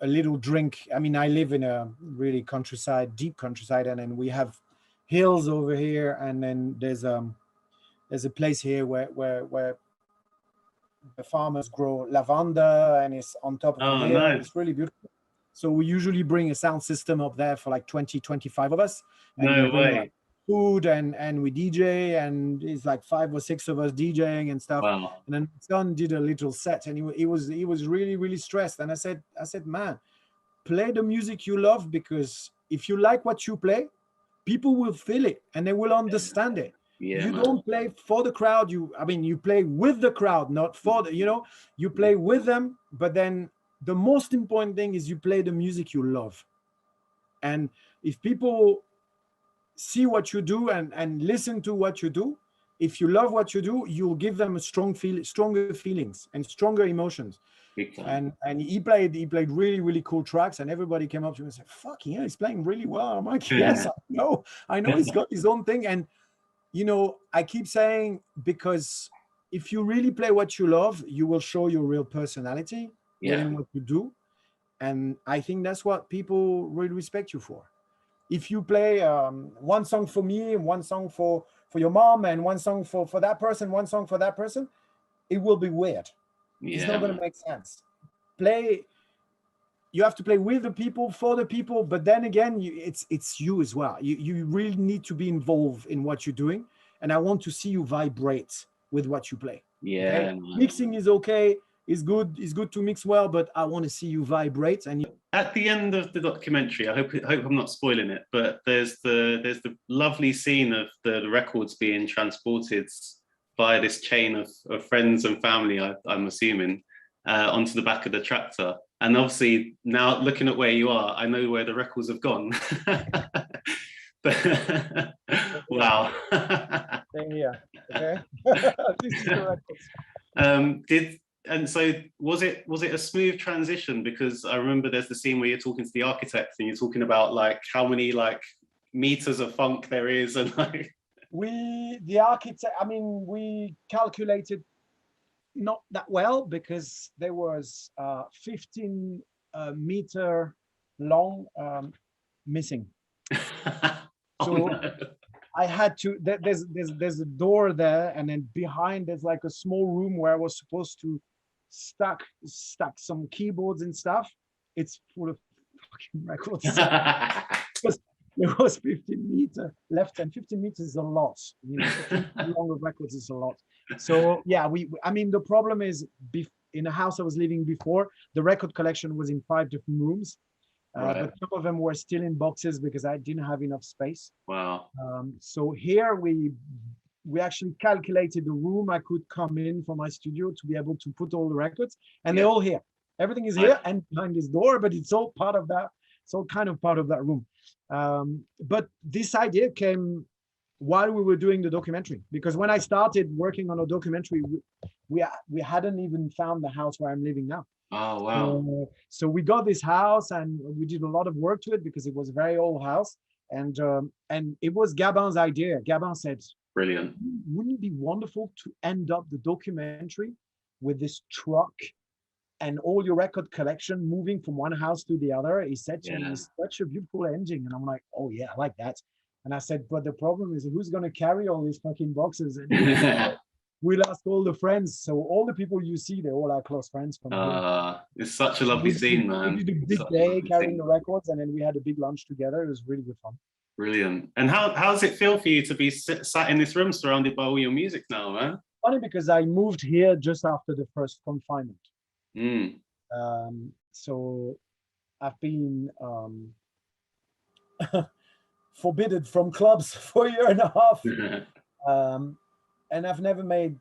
[SPEAKER 2] little drink. I mean, I live in a really countryside, deep countryside, and then we have hills over here, and then there's a place here where the farmers grow lavender, and it's on top of the hill.
[SPEAKER 1] Nice.
[SPEAKER 2] It's really beautiful. So we usually bring a sound system up there for like 20-25 of us. And
[SPEAKER 1] No way.
[SPEAKER 2] food and we DJ, and it's like 5 or 6 of us DJing and stuff.
[SPEAKER 1] Wow.
[SPEAKER 2] And then my son did a little set, and he was really, really stressed. And I said, man, play the music you love, because if you like what you play, people will feel it and they will understand it.
[SPEAKER 1] Yeah,
[SPEAKER 2] You
[SPEAKER 1] man.
[SPEAKER 2] don't play for the crowd. You play with the crowd, not for the, you play with them. But then the most important thing is you play the music you love. And if people see what you do and listen to what you do, if you love what you do, you'll give them a stronger feelings and stronger emotions.
[SPEAKER 1] Big time.
[SPEAKER 2] And he played really, really cool tracks, and everybody came up to me and said, fuck yeah, he's playing really well. I'm like, yes, I know he's got his own thing. And I keep saying, because if you really play what you love, you will show your real personality in what you do. And I think that's what people really respect you for. If you play one song for me, and one song for your mom, and one song for that person, one song for that person, it will be weird. It's not going to make sense. You have to play with the people, for the people, but then again, it's you as well. You really need to be involved in what you're doing, and I want to see you vibrate with what you play.
[SPEAKER 1] Yeah.
[SPEAKER 2] Okay? Mixing is okay. It's good to mix well, but I want to see you vibrate. And
[SPEAKER 1] at the end of the documentary, I hope I'm not spoiling it, but there's the lovely scene of the records being transported via this chain of friends and family, I'm assuming, onto the back of the tractor. And obviously now looking at where you are, I know where the records have gone. But, wow.
[SPEAKER 2] Same here. Okay. This is the records.
[SPEAKER 1] And so was it a smooth transition? Because I remember there's the scene where you're talking to the architect and you're talking about like how many like meters of funk there is, and like
[SPEAKER 2] the architect, we calculated not that well, because there was 15 meter long missing. So
[SPEAKER 1] no.
[SPEAKER 2] I had to, there's a door there, and then behind there's like a small room where I was supposed to stack some keyboards and stuff. It's full of fucking records. There was 15 meters left, and 15 meters is a lot. 15 long of records is a lot. So yeah, the problem is, in the house I was living before, the record collection was in 5 different rooms.
[SPEAKER 1] Right.
[SPEAKER 2] But some of them were still in boxes because I didn't have enough space.
[SPEAKER 1] Wow.
[SPEAKER 2] So here we actually calculated the room I could come in for my studio to be able to put all the records, and they're all here. Everything is here and behind this door, but it's all part of that. It's all kind of part of that room. But this idea came while we were doing the documentary, because when I started working on a documentary, we hadn't even found the house where I'm living now.
[SPEAKER 1] Oh, wow.
[SPEAKER 2] So we got this house and we did a lot of work to it, because it was a very old house. And it was Gabin's idea. Gabin said,
[SPEAKER 1] brilliant.
[SPEAKER 2] Wouldn't it be wonderful to end up the documentary with this truck and all your record collection moving from one house to the other? He said to me, it's such a beautiful ending. And I'm like, oh yeah, I like that. And I said, but the problem is, who's going to carry all these fucking boxes? And we'll ask all the friends. So all the people you see, they're all our close friends from here.
[SPEAKER 1] It's such a lovely scene, man.
[SPEAKER 2] We did a big day carrying the records, and then we had a big lunch together. It was really good fun.
[SPEAKER 1] Brilliant. And how does it feel for you to be sat in this room surrounded by all your music now, man?
[SPEAKER 2] Funny, because I moved here just after the first confinement. So I've been forbidden from clubs for a year and a half. And I've never made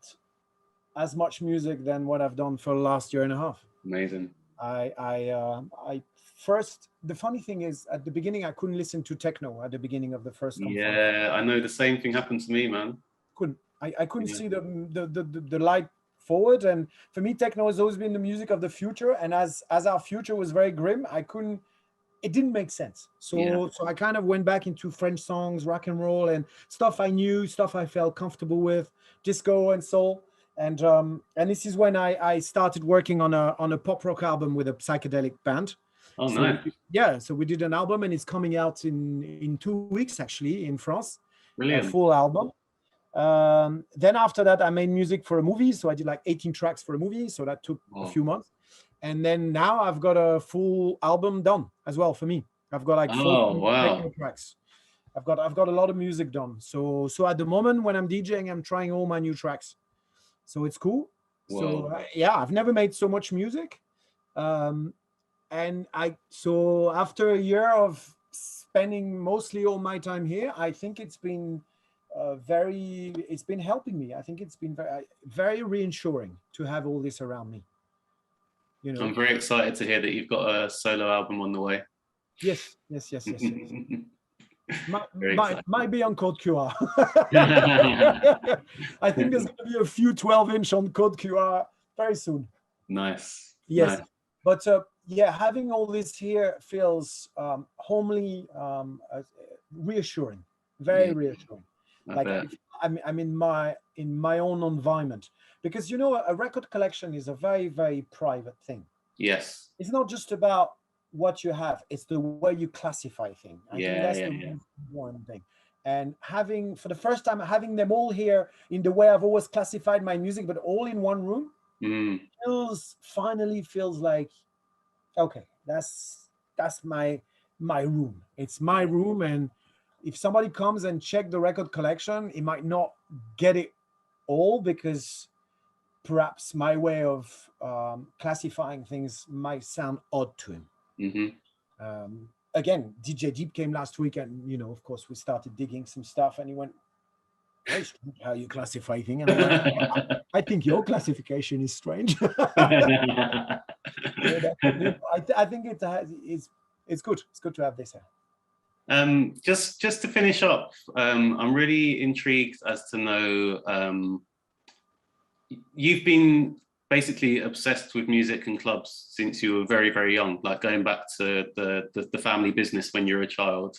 [SPEAKER 2] as much music than what I've done for the last year and a half.
[SPEAKER 1] Amazing.
[SPEAKER 2] I first, the funny thing is, at the beginning, I couldn't listen to techno at the beginning of the first conference.
[SPEAKER 1] Yeah, I know the same thing happened to me, man.
[SPEAKER 2] I couldn't see the light forward. And for me, techno has always been the music of the future. And as our future was very grim, it didn't make sense. So I kind of went back into French songs, rock and roll, and stuff I knew, stuff I felt comfortable with, disco and soul. And this is when I started working on a pop rock album with a psychedelic band.
[SPEAKER 1] Oh, nice.
[SPEAKER 2] So we did an album, and it's coming out in 2 weeks, actually, in France.
[SPEAKER 1] Brilliant.
[SPEAKER 2] A full album. Then after that, I made music for a movie. So I did like 18 tracks for a movie. So that took a few months. And then now I've got a full album done as well for me. I've got like 14 tracks. I've got a lot of music done. So at the moment when I'm DJing, I'm trying all my new tracks. So it's cool. So
[SPEAKER 1] Whoa.
[SPEAKER 2] yeah, I've never made so much music. Um, and so after a year of spending mostly all my time here, I think it's been it's been helping me. I think it's been very reassuring to have all this around me. You know.
[SPEAKER 1] I'm very excited to hear that you've got a solo album on the way.
[SPEAKER 2] Yes.
[SPEAKER 1] Very excited.
[SPEAKER 2] Might be on Code QR. I think there's going to be a few 12-inch on Code QR very soon.
[SPEAKER 1] Nice.
[SPEAKER 2] Yes,
[SPEAKER 1] nice.
[SPEAKER 2] but yeah, having all this here feels homely, reassuring, very reassuring. Like I'm in my own environment, because you know a record collection is a very, very private thing.
[SPEAKER 1] Yes.
[SPEAKER 2] It's not just about what you have, it's the way you classify things. I think that's the most important thing. And having, for the first time, having them all here in the way I've always classified my music, but all in one room, finally feels like, okay, that's my room. It's my room, and if somebody comes and check the record collection, he might not get it all, because perhaps my way of classifying things might sound odd to him. Again, DJ Deep came last week, and you know, of course, we started digging some stuff, and he went, "Very strange how you classify things." And I'm like, I think your classification is strange. I think it's good. It's good to have this here.
[SPEAKER 1] Just to finish up, I'm really intrigued as to know, you've been basically obsessed with music and clubs since you were very, very young, like going back to the family business when you were a child.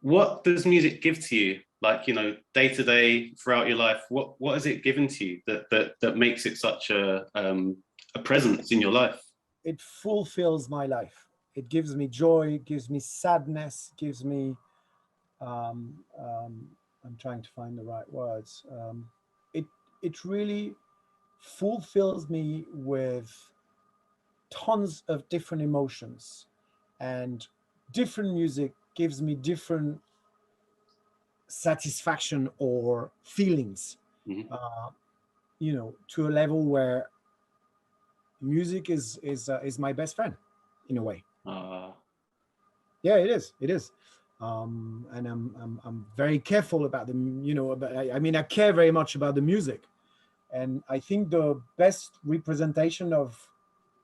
[SPEAKER 1] What does music give to you? Like, you know, day to day throughout your life, what has it given to you that makes it such a presence in your life?
[SPEAKER 2] It fulfills my life. It gives me joy, gives me sadness, gives me, I'm trying to find the right words. It really fulfills me with tons of different emotions, and different music gives me different satisfaction or feelings, you know, to a level where music is my best friend in a way. Yeah, it is. And I'm very careful about them, you know, but I mean, I care very much about the music. And I think the best representation of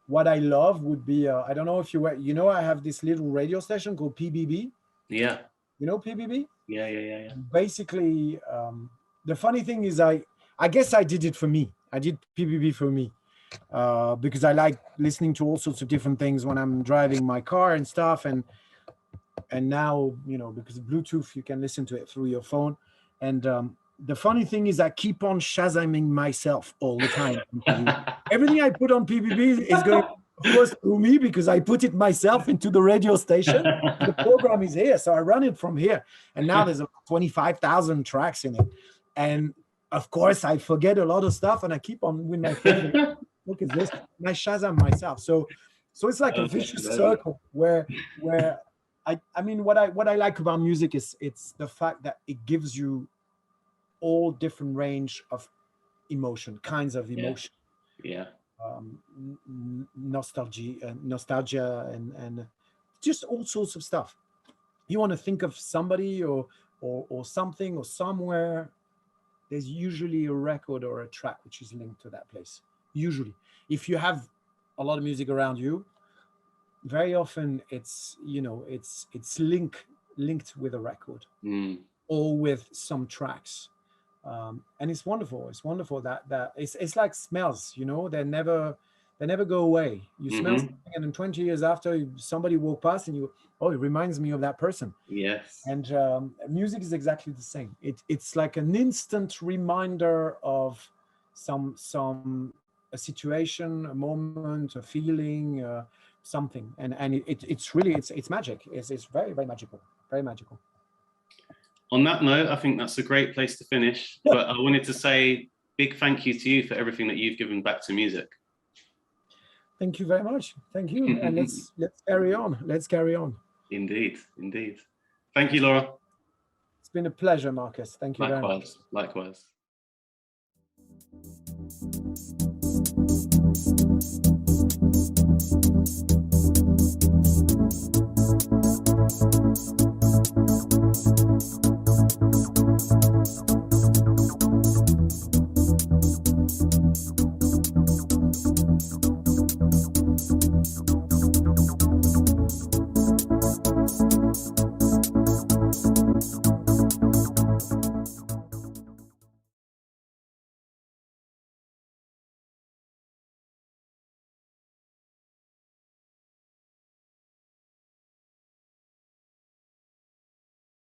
[SPEAKER 2] what I love would be, I don't know if you know, I have this little radio station called PBB.
[SPEAKER 1] Yeah.
[SPEAKER 2] You know PBB?
[SPEAKER 1] Yeah.
[SPEAKER 2] Basically, the funny thing is, I guess I did it for me. I did PBB for me, because I like listening to all sorts of different things when I'm driving my car and stuff. And now, you know, because of Bluetooth, you can listen to it through your phone. And the funny thing is, I keep on Shazamming myself all the time. Everything I put on PBB is going, of course, through me, because I put it myself into the radio station. The program is here, so I run it from here. And now there's 25,000 tracks in it. And of course, I forget a lot of stuff, and I keep on with my phone. Look at this. And I Shazam myself. So it's like a vicious circle where I mean, what I like about music is it's the fact that it gives you all different range of emotion, kinds of emotion. Nostalgia and just all sorts of stuff. You want to think of somebody or something or somewhere, there's usually a record or a track which is linked to that place. Usually, if you have a lot of music around you, very often it's, you know, it's linked with a record or with some tracks. And it's wonderful. It's wonderful that it's like smells, you know, they never go away. You smell something, and then 20 years after, somebody walk past and you, oh, it reminds me of that person.
[SPEAKER 1] Yes.
[SPEAKER 2] And music is exactly the same. It's like an instant reminder of a situation, a moment, a feeling, something. And it's really it's magic. It's very, very magical. Very magical.
[SPEAKER 1] On that note, I think that's a great place to finish. But I wanted to say big thank you to you for everything that you've given back to music.
[SPEAKER 2] Thank you very much. Thank you. And let's carry on. Let's carry on.
[SPEAKER 1] Indeed. Thank you, Laura.
[SPEAKER 2] It's been a pleasure, Marcus. Thank you very much.
[SPEAKER 1] Likewise. Likewise.